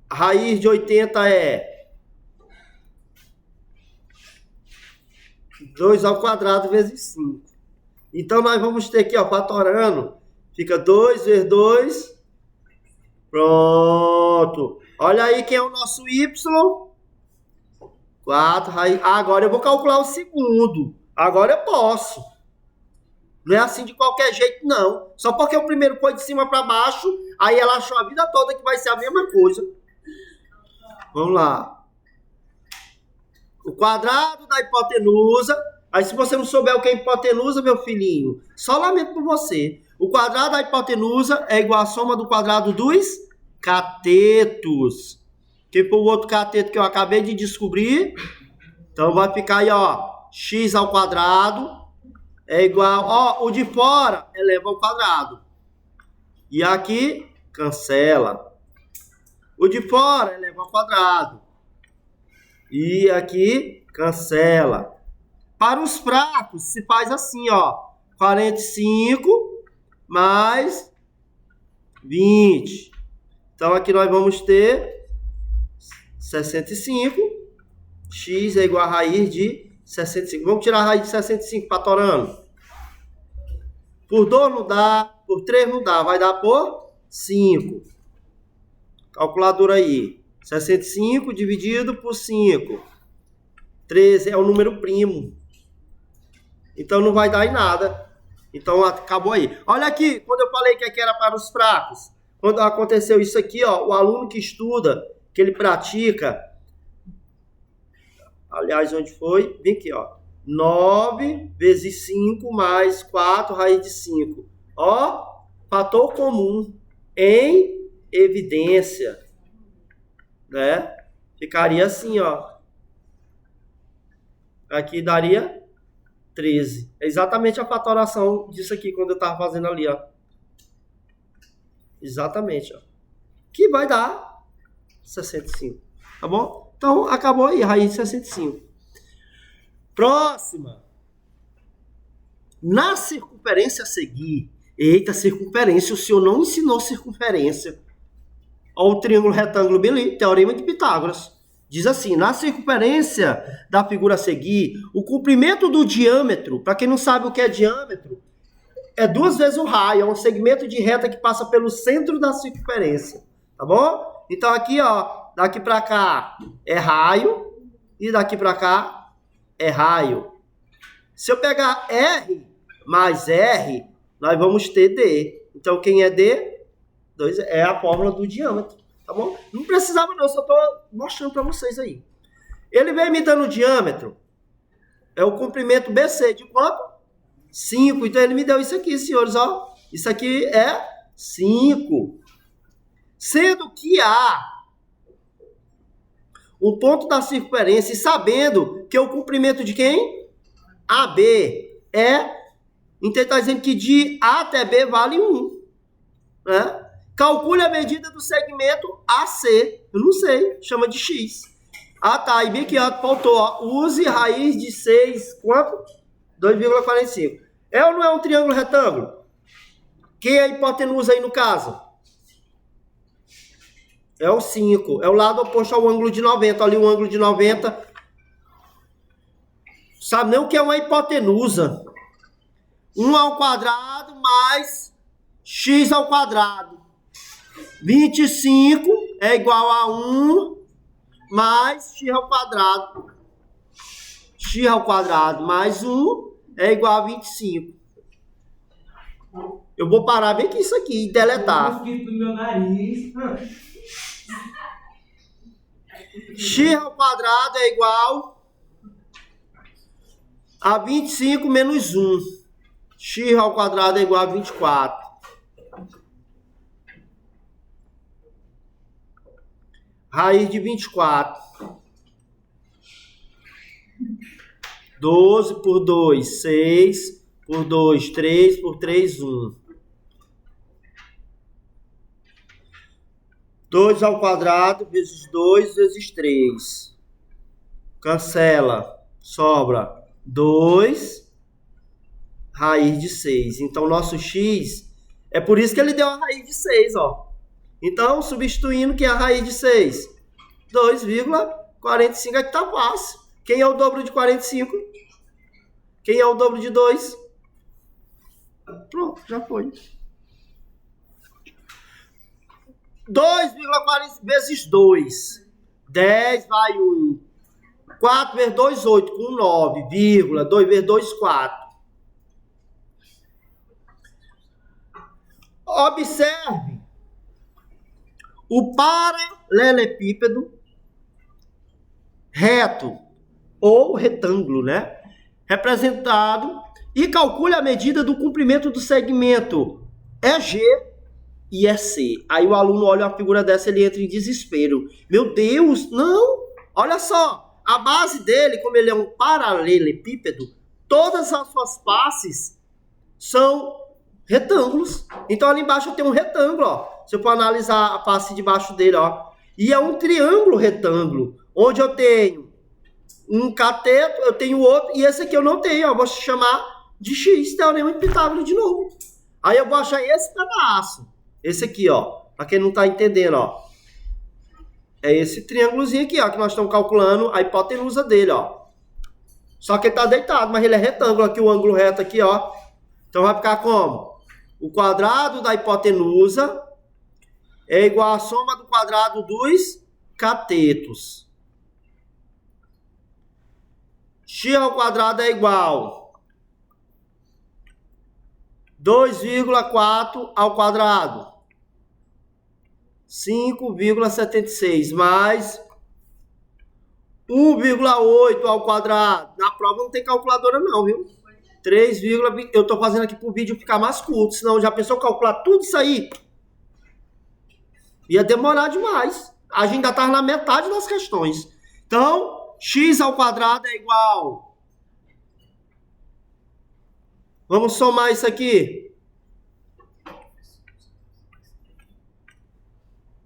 A raiz de 80 é 2 ao quadrado vezes 5. Então, nós vamos ter aqui, ó, fatorando. Fica 2 vezes 2. Pronto. Olha aí quem é o nosso Y. 4 raiz. Agora eu vou calcular o segundo. Agora eu posso. Não é assim de qualquer jeito, não. Só porque o primeiro foi de cima para baixo, aí ela achou a vida toda que vai ser a mesma coisa. Vamos lá. O quadrado da hipotenusa. Aí se você não souber o que é hipotenusa, meu filhinho, só lamento por você. O quadrado da hipotenusa é igual à soma do quadrado dos catetos. Que foi o outro cateto que eu acabei de descobrir. Então vai ficar aí, ó, x ao quadrado é igual, ó, o de fora eleva ao quadrado. E aqui, cancela. O de fora eleva ao quadrado. E aqui, cancela. Para os fracos, se faz assim, ó. 45 mais 20. Então, aqui nós vamos ter 65. X é igual a raiz de 65. Vamos tirar a raiz de 65, fatorando. Por 2 não dá, por 3 não dá. Vai dar por 5. Calculadora aí. 65 dividido por 5. 13 é o número primo. Então não vai dar em nada. Então acabou aí. Olha aqui, quando eu falei que aqui era para os fracos. Quando aconteceu isso aqui, ó, o aluno que estuda, que ele pratica. Aliás, onde foi? Vem aqui, ó. 9 vezes 5 mais 4 raiz de 5. Ó, fator comum em evidência. Né? Ficaria assim, ó. Aqui daria 13. É exatamente a fatoração disso aqui, quando eu estava fazendo ali, ó. Exatamente, ó. Que vai dar 65. Tá bom? Então, acabou aí, raiz de 65. Próxima. Na circunferência a seguir. Eita, circunferência. O senhor não ensinou circunferência. Olha o triângulo retângulo bem ali. Teorema de Pitágoras. Diz assim, na circunferência da figura a seguir, o comprimento do diâmetro, para quem não sabe o que é diâmetro, é 2 vezes o raio, é um segmento de reta que passa pelo centro da circunferência, tá bom? Então aqui, ó, daqui para cá é raio e daqui para cá é raio. Se eu pegar R mais R, nós vamos ter D. Então quem é D? 2 é a fórmula do diâmetro. Tá bom? Não precisava não, só tô mostrando para vocês aí. Ele vem me dando o diâmetro. É o comprimento BC de quanto? 5. Então ele me deu isso aqui, senhores, ó. Isso aqui é 5. Sendo que A, o ponto da circunferência, e sabendo que o comprimento de quem? AB é... Então ele está dizendo que de A até B vale 1. Né? Calcule a medida do segmento AC. Eu não sei, chama de X. Ah, tá. E bem que faltou, ó. Use raiz de 6, quanto? 2,45. É ou não é um triângulo retângulo? Quem é a hipotenusa aí no caso? É o 5. É o lado oposto ao ângulo de 90. Ali o ângulo de 90. Sabe nem o que é uma hipotenusa? 1 ao quadrado mais x ao quadrado. 25 é igual a 1 mais x ao quadrado. X ao quadrado mais 1 é igual a 25. Eu vou parar bem que isso aqui e deletar. Do meu nariz. X ao quadrado é igual a 25 menos 1. X ao quadrado é igual a 24. Raiz de 24. 12 por 2, 6. Por 2, 3. Por 3, 1. 2 ao quadrado vezes 2 vezes 3. Cancela. Sobra 2. Raiz de 6. Então, nosso x... É por isso que ele deu a raiz de 6, ó. Então, substituindo, que é a raiz de 6? 2,45. Aqui tá fácil. Quem é o dobro de 45? Quem é o dobro de 2? Pronto, já foi. 2,40 vezes 2. 10 vai 1. 4 vezes 2, 8. Com 9, vírgula. 2 vezes 2, 4. Observe o paralelepípedo reto ou retângulo, né? Representado, e calcule a medida do comprimento do segmento EG e EC. Aí o aluno olha uma figura dessa, ele entra em desespero. Meu Deus, não! Olha só, a base dele, como ele é um paralelepípedo, todas as suas faces são retângulos. Então ali embaixo eu tenho um retângulo, ó. Se eu for analisar a face de baixo dele, ó. E é um triângulo retângulo, onde eu tenho um cateto, eu tenho outro, e esse aqui eu não tenho, ó. Eu vou chamar de X, teorema de Pitágoras de novo. Aí eu vou achar esse pedaço. Esse aqui, ó. Pra quem não tá entendendo, ó. É esse triângulozinho aqui, ó, que nós estamos calculando a hipotenusa dele, ó. Só que ele tá deitado, mas ele é retângulo aqui, o ângulo reto aqui, ó. Então vai ficar como? O quadrado da hipotenusa é igual à soma do quadrado dos catetos. X ao quadrado é igual 2,4 ao quadrado. 5,76 mais 1,8 ao quadrado. Na prova não tem calculadora não, viu? 3,20. Eu tô fazendo aqui pro vídeo ficar mais curto, senão já pensou calcular tudo isso aí? Ia demorar demais. A gente ainda tá na metade das questões. Então, x ao quadrado é igual. Vamos somar isso aqui.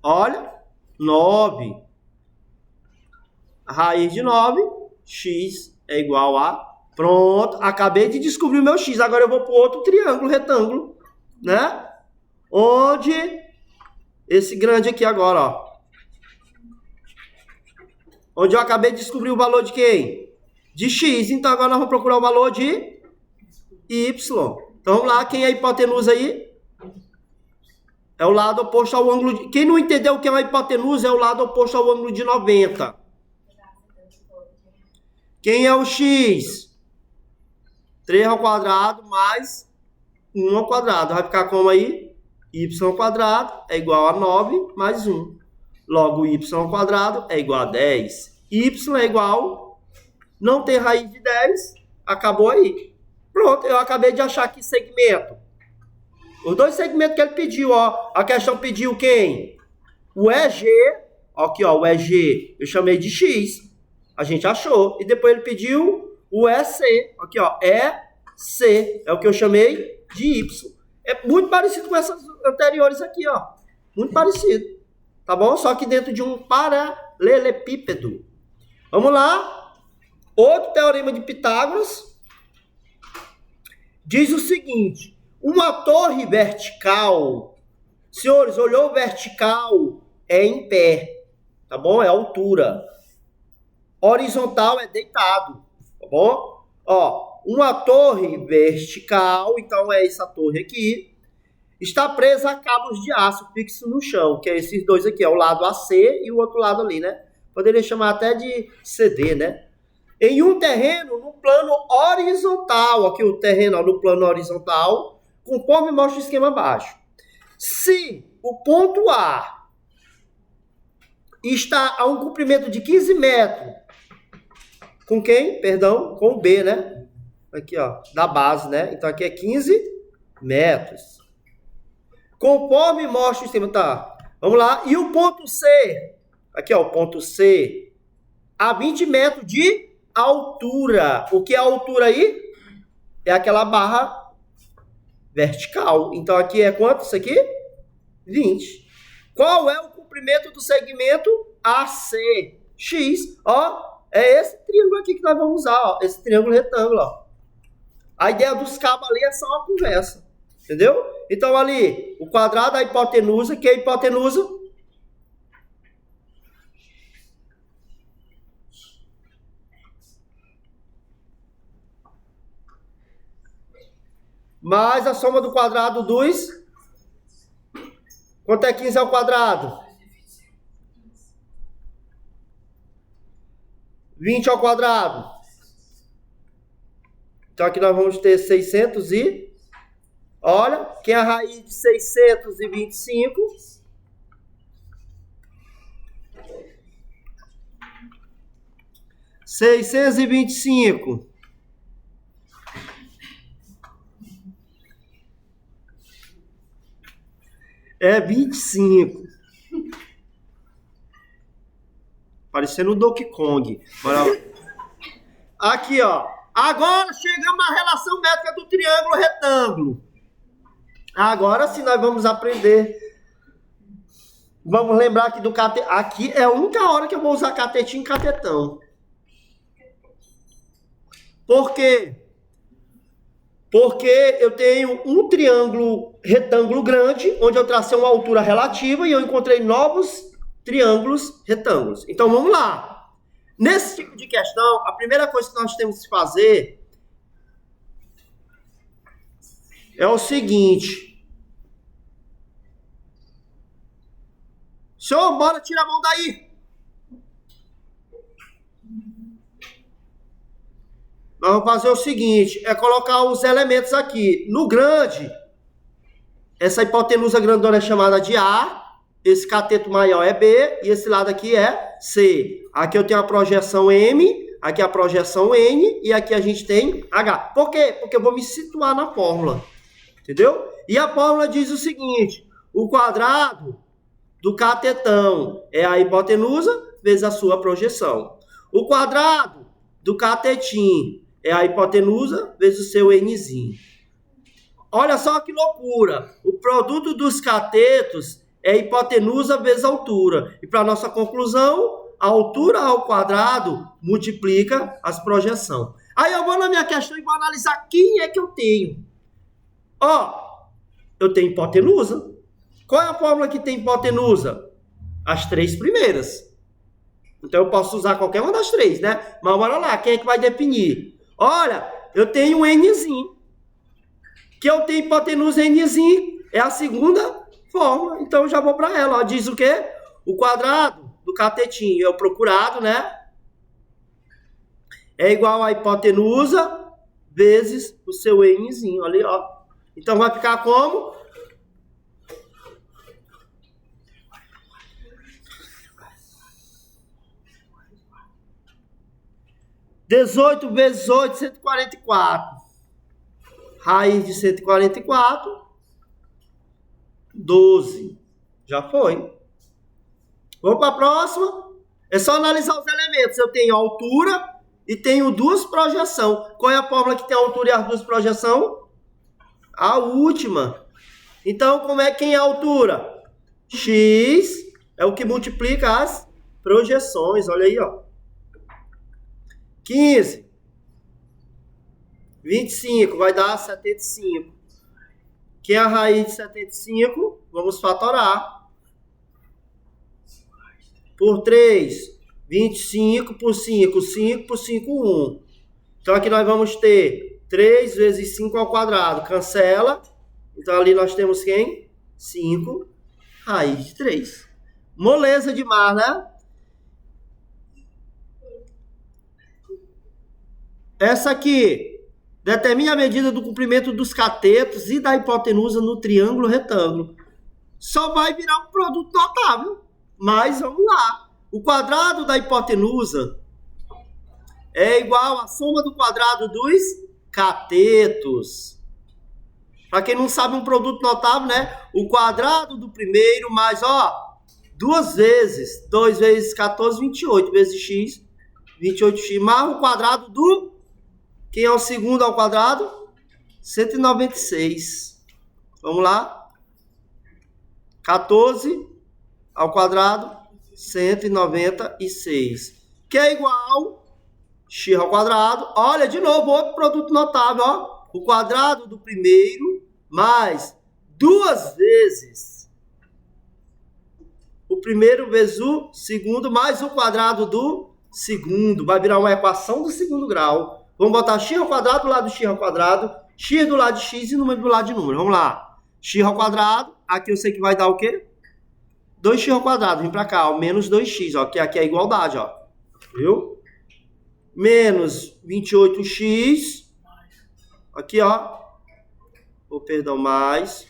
Olha, 9. A raiz de 9, x é igual a... Pronto, acabei de descobrir o meu x. Agora eu vou para o outro triângulo, retângulo, né? Onde esse grande aqui agora, ó. Onde eu acabei de descobrir o valor de quem? De x. Então agora nós vamos procurar o valor de y. Então vamos lá, quem é a hipotenusa aí? É o lado oposto ao ângulo de... Quem não entendeu o que é uma hipotenusa é o lado oposto ao ângulo de 90. Quem é o x? 3 ao quadrado mais 1 ao quadrado. Vai ficar como aí? Y ao quadrado é igual a 9 mais 1. Logo, y ao quadrado é igual a 10. Y é igual... Não tem raiz de 10. Acabou aí. Pronto, eu acabei de achar aqui segmento. Os dois segmentos que ele pediu, ó. A questão pediu quem? O EG. Aqui, ó, o EG. Eu chamei de X. A gente achou. E depois ele pediu o EC. Aqui, ó. EC. É o que eu chamei de Y. É muito parecido com essas anteriores aqui, ó. Muito parecido. Tá bom? Só que dentro de um paralelepípedo. Vamos lá. Outro teorema de Pitágoras. Diz o seguinte. Uma torre vertical, senhores, olhou vertical, é em pé, tá bom? É altura. Horizontal é deitado, tá bom? Ó, uma torre vertical, então é essa torre aqui, está presa a cabos de aço fixo no chão, que é esses dois aqui, é o lado AC e o outro lado ali, né? Poderia chamar até de CD, né? Em um terreno no plano horizontal, aqui o terreno ó, no plano horizontal, conforme mostra o esquema abaixo. Se o ponto A está a um comprimento de 15 metros, com quem? Perdão, com o B, né? Aqui, ó, da base, né? Então aqui é 15 metros. Conforme mostra o esquema, tá? Vamos lá. E o ponto C, aqui, ó, o ponto C, a 20 metros de altura. O que é a altura aí? É aquela barra vertical. Então, aqui é quanto isso aqui? 20. Qual é o comprimento do segmento AC? X. Ó, é esse triângulo aqui que nós vamos usar, ó. Esse triângulo retângulo, ó. A ideia dos cabos ali é só uma conversa. Entendeu? Então, ali, o quadrado da hipotenusa, que é a hipotenusa? Mais a soma do quadrado dos... Quanto é 15 ao quadrado? 20 ao quadrado. Então aqui nós vamos ter 600 e... Olha, que é a raiz de 625. (625) é 25. Parecendo o Donkey Kong. Aqui, ó. Agora chegamos na relação métrica do triângulo retângulo. Agora sim nós vamos aprender. Vamos lembrar aqui do cateto. Aqui é a única hora que eu vou usar catetinho e catetão. Por quê? Porque eu tenho um triângulo retângulo grande, onde eu tracei uma altura relativa e eu encontrei novos triângulos retângulos. Então vamos lá. Nesse tipo de questão, a primeira coisa que nós temos que fazer é o seguinte. Senhor, bora tirar a mão daí. Nós vamos fazer o seguinte, é colocar os elementos aqui. No grande, essa hipotenusa grandona é chamada de A, esse cateto maior é B, e esse lado aqui é C. Aqui eu tenho a projeção M, aqui a projeção N, e aqui a gente tem H. Por quê? Porque eu vou me situar na fórmula, entendeu? E a fórmula diz o seguinte, o quadrado do catetão é a hipotenusa vezes a sua projeção. O quadrado do catetim é a hipotenusa vezes o seu Nzinho. Olha só que loucura. O produto dos catetos é hipotenusa vezes altura. E para nossa conclusão, a altura ao quadrado multiplica as projeções. Aí eu vou na minha questão e vou analisar quem é que eu tenho. Ó, eu tenho hipotenusa. Qual é a fórmula que tem hipotenusa? As três primeiras. Então eu posso usar qualquer uma das três, né? Mas bora lá, quem é que vai definir? Olha, eu tenho um Nzinho. Que eu tenho hipotenusa Nzinho. É a segunda fórmula. Então eu já vou para ela. Ó. Diz o quê? O quadrado do catetinho é o procurado, né? É igual a hipotenusa vezes o seu Nzinho. Olha aí, ó. Então vai ficar como? (18 vezes 8, 144. Raiz de 144, 12. Já foi. Vamos para a próxima. É só analisar os elementos. Eu tenho altura e tenho duas projeções. Qual é a fórmula que tem a altura e as duas projeções? A última. Então, quem é a altura? X é o que multiplica as projeções. Olha aí, ó. 15. 25 vai dar 75. Que é a raiz de 75? Vamos fatorar. Por 3. 25 por 5. 5 por 5, 1. Então aqui nós vamos ter 3 vezes 5 ao quadrado. Cancela. Então ali nós temos quem? 5 raiz de 3. Moleza demais, né? Essa aqui determina a medida do comprimento dos catetos e da hipotenusa no triângulo retângulo. Só vai virar um produto notável. Mas vamos lá. O quadrado da hipotenusa é igual à soma do quadrado dos catetos. Para quem não sabe, um produto notável, né? O quadrado do primeiro mais, ó, 2 vezes. 2 vezes 14, 28. Vezes x, 28x. Mais o quadrado do... Quem é o segundo ao quadrado? 196. Vamos lá. 14 ao quadrado, 196. Que é igual x ao quadrado. Olha, de novo, outro produto notável, ó. O quadrado do primeiro mais 2 vezes o primeiro vezes o segundo mais o quadrado do segundo. Vai virar uma equação do segundo grau. Vamos botar x ao quadrado do lado de x ao quadrado, x do lado de x e número do lado de número. Vamos lá. X ao quadrado, aqui eu sei que vai dar o quê? 2x ao quadrado, vem pra cá, ó, menos 2x, ó, que aqui é a igualdade, ó. Viu? Menos 28x, aqui, ó. Oh, perdão, mais.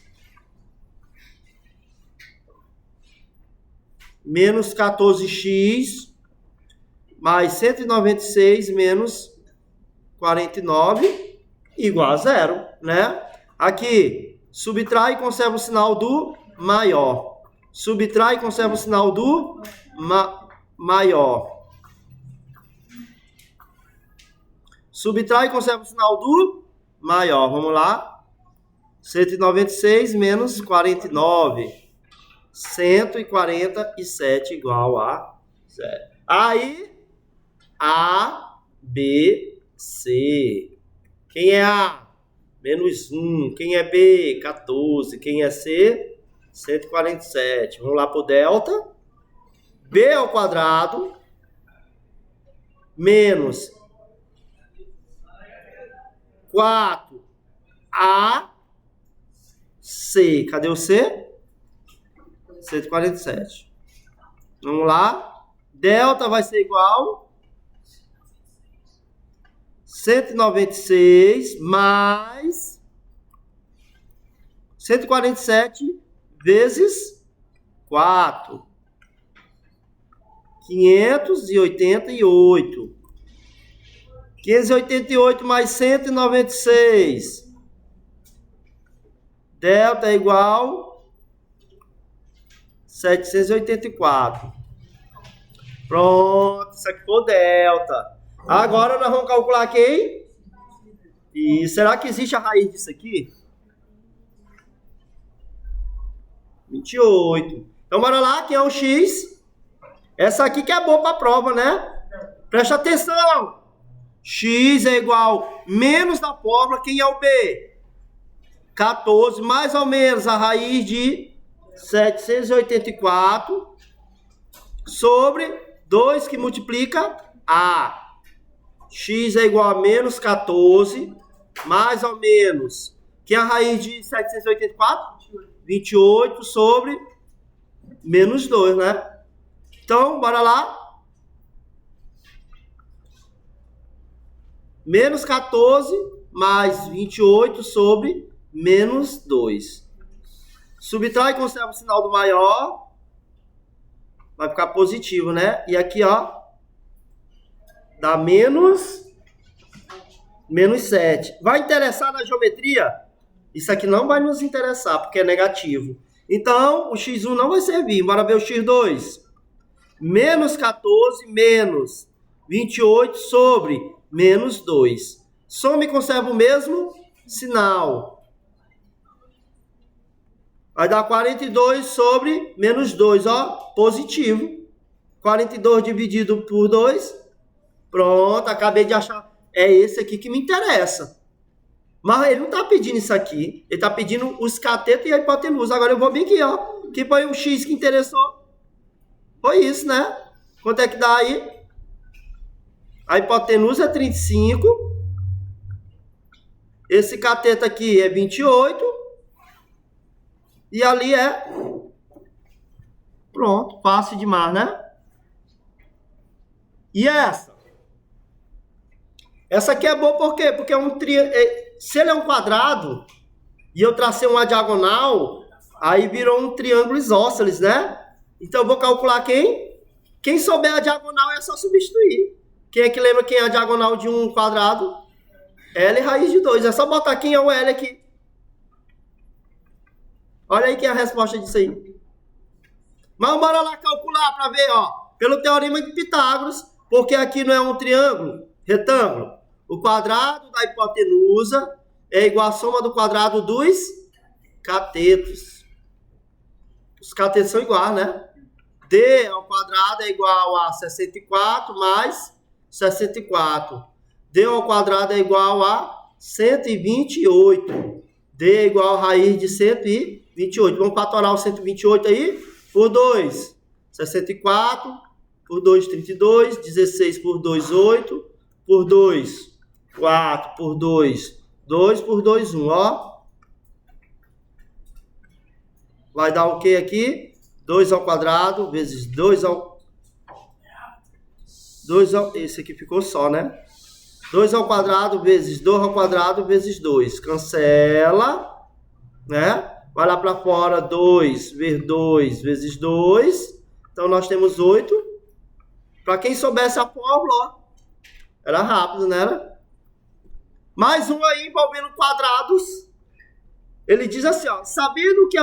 Menos 14x, mais 196, menos 49, igual a 0, né? Aqui, subtrai e conserva o sinal do maior. Subtrai e conserva o sinal do maior. Subtrai e conserva o sinal do maior. Vamos lá. 196 menos 49. 147 igual a 0. Aí, A, B, C. Quem é A? Menos 1. Quem é B? 14. Quem é C? 147. Vamos lá para o delta. B ao quadrado menos 4AC. Cadê o C? 147. Vamos lá. Delta vai ser igual 196 mais 147 vezes 4. 588. 588 mais 196. Delta é igual 784. Pronto, isso aqui foi delta. Agora nós vamos calcular quem? E será que existe a raiz disso aqui? 28. Então bora lá, quem é o x? Essa aqui que é boa para a prova, né? Presta atenção. X é igual menos da fórmula, quem é o B? 14, mais ou menos a raiz de 784 sobre 2 que multiplica A. X é igual a menos 14, mais ou menos, que é a raiz de 784? 28 sobre menos 2, né? Então, bora lá. Menos 14 mais 28 sobre menos 2. Subtrai e conserva o sinal do maior. Vai ficar positivo, né? E aqui, ó, dá menos 7. Vai interessar na geometria? Isso aqui não vai nos interessar, porque é negativo. Então, o x1 não vai servir. Bora ver o x2. Menos 14 menos 28 sobre menos 2. Soma e conserva o mesmo sinal. Vai dar 42 sobre menos 2, ó, positivo. 42 dividido por 2. Pronto, acabei de achar. É esse aqui que me interessa. Mas ele não está pedindo isso aqui. Ele está pedindo os catetos e a hipotenusa. Agora eu vou vir aqui, ó. Que foi o x que interessou. Foi isso, né? Quanto é que dá aí? A hipotenusa é 35. Esse cateto aqui é 28. E ali é... Pronto, fácil demais, né? E essa? Essa aqui é boa por quê? Porque é um se ele é um quadrado e eu tracei uma diagonal, aí virou um triângulo isósceles, né? Então eu vou calcular quem? Quem souber a diagonal é só substituir. Quem é que lembra quem é a diagonal de um quadrado? L raiz de 2. É só botar quem é o L aqui. Olha aí que é a resposta disso aí. Mas bora lá calcular para ver, ó. Pelo teorema de Pitágoras, porque aqui não é um triângulo, retângulo. O quadrado da hipotenusa é igual à soma do quadrado dos catetos. Os catetos são iguais, né? D ao quadrado é igual a 64 mais 64. D ao quadrado é igual a 128. D é igual a raiz de 128. Vamos fatorar o 128 aí por 2. 64 por 2, 32. 16 por 2, 8. Por 2, 4. Por 2, 2. Por 2, 1. Ó. Vai dar o que aqui? 2 ao quadrado vezes 2 ao... Esse aqui ficou só, né? 2 ao quadrado vezes 2 ao quadrado vezes 2. Cancela, né? Vai lá para fora, 2 vezes 2 vezes 2. Então, nós temos 8. Para quem soubesse a fórmula, ó, era rápido, né? Era? Mais um aí envolvendo quadrados. Ele diz assim, ó, sabendo que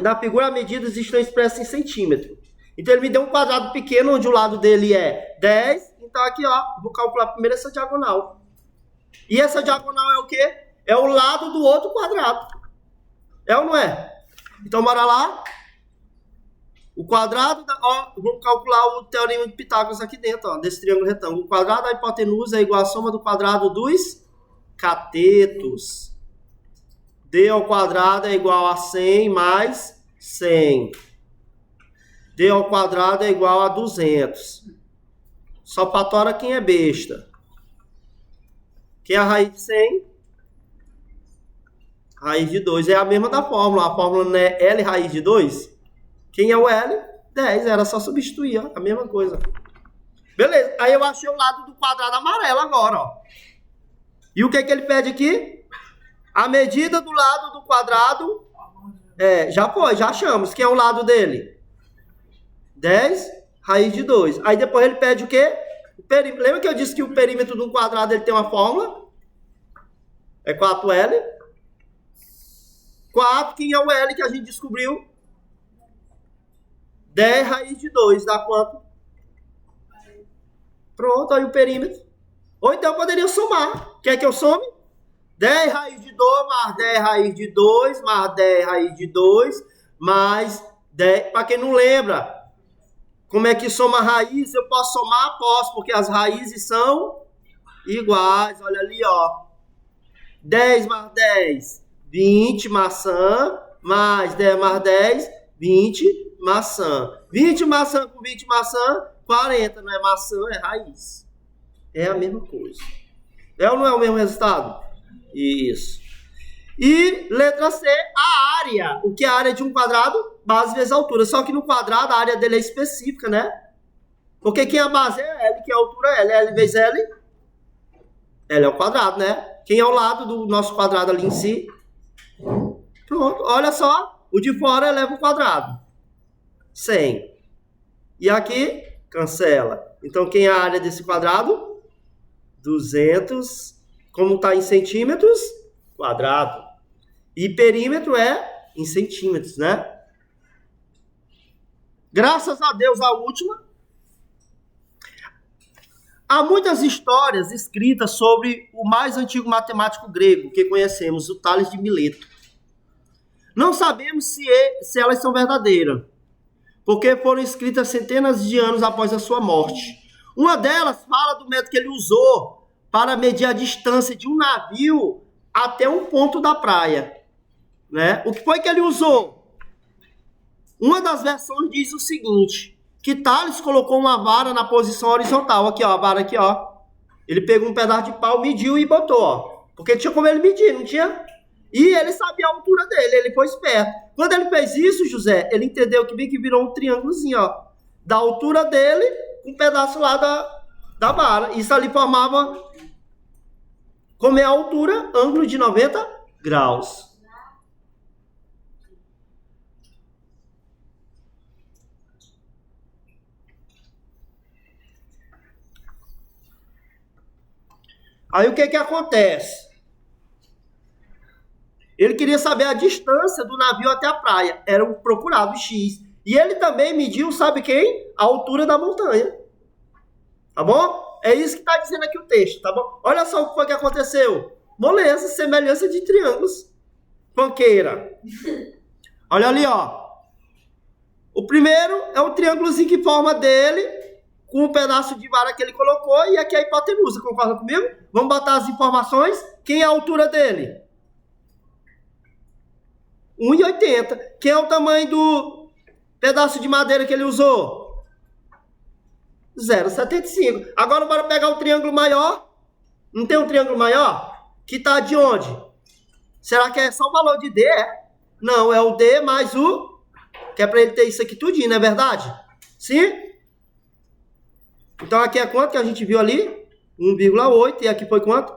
na figura medidas estão expressas em centímetro. Então, ele me deu um quadrado pequeno, onde o lado dele é 10. Então, aqui, ó, vou calcular primeiro essa diagonal. E essa diagonal é o quê? É o lado do outro quadrado. É ou não é? Então, bora lá. O quadrado, ó, vamos calcular o teorema de Pitágoras aqui dentro, ó, desse triângulo retângulo. O quadrado da hipotenusa é igual à soma do quadrado dos catetos. D ao quadrado é igual a 100 mais 100. D ao quadrado é igual a 200. Só fatora quem é besta. Quem é a raiz de 100? Raiz de 2 é a mesma da fórmula. A fórmula não é L raiz de 2? Quem é o L? 10. Era só substituir, ó, a mesma coisa. Beleza. Aí eu achei o lado do quadrado amarelo agora, ó. E o que que ele pede aqui? A medida do lado do quadrado... já foi, já achamos. Quem é o lado dele? 10 raiz de 2. Aí depois ele pede o quê? O perímetro. Lembra que eu disse que o perímetro de um quadrado ele tem uma fórmula? É 4L. 4, quem é o L que a gente descobriu? 10 raiz de 2. Dá quanto? Pronto, aí o perímetro. Ou então eu poderia somar. Quer que eu some? 10 raiz de 2 mais 10 raiz de 2 mais 10 raiz de 2 mais 10. Para quem não lembra, Como é que soma a raiz? Eu posso somar? Posso, porque as raízes são iguais. Olha ali, ó. 10 mais 10, 20 maçã, mais 10 mais 10, 20 maçã. 20 maçã com 20 maçã, 40. Não é maçã, é raiz. É a mesma coisa. É ou não é o mesmo resultado? Isso. E letra C, a área. O que é a área de um quadrado? Base vezes altura. Só que no quadrado a área dele é específica, né? Porque quem é a base é L, que é a altura é L. L vezes L. L é o quadrado, né? Quem é o lado do nosso quadrado ali em si? Pronto. Olha só. O de fora eleva o quadrado. 100. E aqui, cancela. Então, quem é a área desse quadrado? 200. Como está em centímetros? Quadrado. E perímetro é em centímetros, né? Graças a Deus, a última. Há muitas histórias escritas sobre o mais antigo matemático grego que conhecemos, o Tales de Mileto. Não sabemos se elas são verdadeiras, porque foram escritas centenas de anos após a sua morte. Uma delas fala do método que ele usou para medir a distância de um navio até um ponto da praia, né? O que foi que ele usou? Uma das versões diz o seguinte, que Tales colocou uma vara na posição horizontal. Aqui, ó, a vara aqui, ó. Ele pegou um pedaço de pau, mediu e botou, ó. Porque tinha como ele medir, não tinha? E ele sabia a altura dele, ele foi esperto. Quando ele fez isso, José, ele entendeu que bem que virou um triângulozinho, ó. Da altura dele, um pedaço lá da vara. Isso ali formava, como é a altura, ângulo de 90 graus. Aí o que acontece? Ele queria saber a distância do navio até a praia. Era o procurado X. E ele também mediu, sabe quem? A altura da montanha. Tá bom? É isso que está dizendo aqui o texto, tá bom? Olha só o que foi que aconteceu. Moleza, semelhança de triângulos. Panqueira. Olha ali, ó. O primeiro é o triângulozinho que forma dele, com um pedaço de vara que ele colocou, e aqui é a hipotenusa, concorda comigo? Vamos botar as informações. Quem é a altura dele? 1,80. Quem é o tamanho do pedaço de madeira que ele usou? 0,75. Agora bora pegar o triângulo maior. Não tem um triângulo maior? Que está de onde? Será que é só o valor de D? Não, é o D mais o... Que é para ele ter isso aqui tudinho, não é verdade? Sim? Então aqui é quanto que a gente viu ali? 1,8. E aqui foi quanto?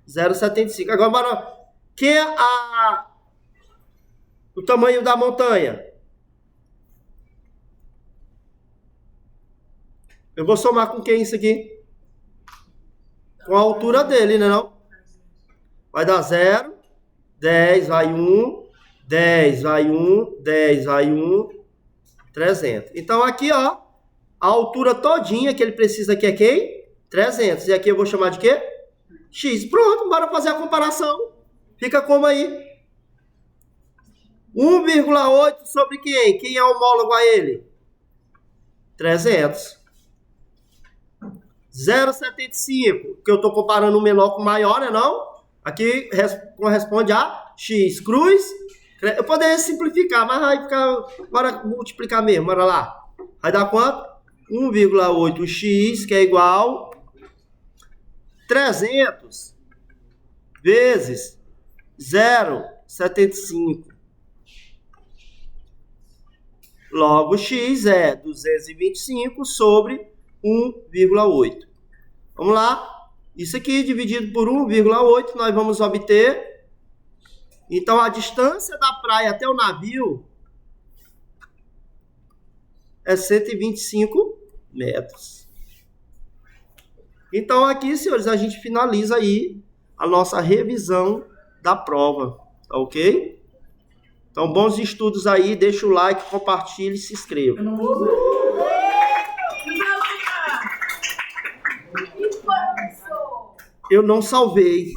0,75. Agora bora... Quem é o tamanho da montanha? Eu vou somar com quem isso aqui? Com a altura dele, né não? Vai dar 0, 10, vai 1, 10, vai 1, 10, vai 1, 300. Então aqui, ó, a altura todinha que ele precisa aqui é quem? 300. E aqui eu vou chamar de quê? X. Pronto, bora fazer a comparação. Fica como aí? 1,8 sobre quem? Quem é homólogo a ele? 300. 0,75, que eu estou comparando o menor com o maior, né não? Aqui corresponde a X. Cruz. Eu poderia simplificar, mas vai ficar... Bora multiplicar mesmo, bora lá. Vai dar quanto? 1,8x, que é igual 300 vezes 0,75. Logo, x é 225 sobre 1,8. Vamos lá. Isso aqui dividido por 1,8, nós vamos obter... Então, a distância da praia até o navio é 125 metros. Então, aqui, senhores, a gente finaliza aí a nossa revisão da prova, tá ok? Então, bons estudos aí, deixa o like, compartilhe e se inscreva. Eu não salvei.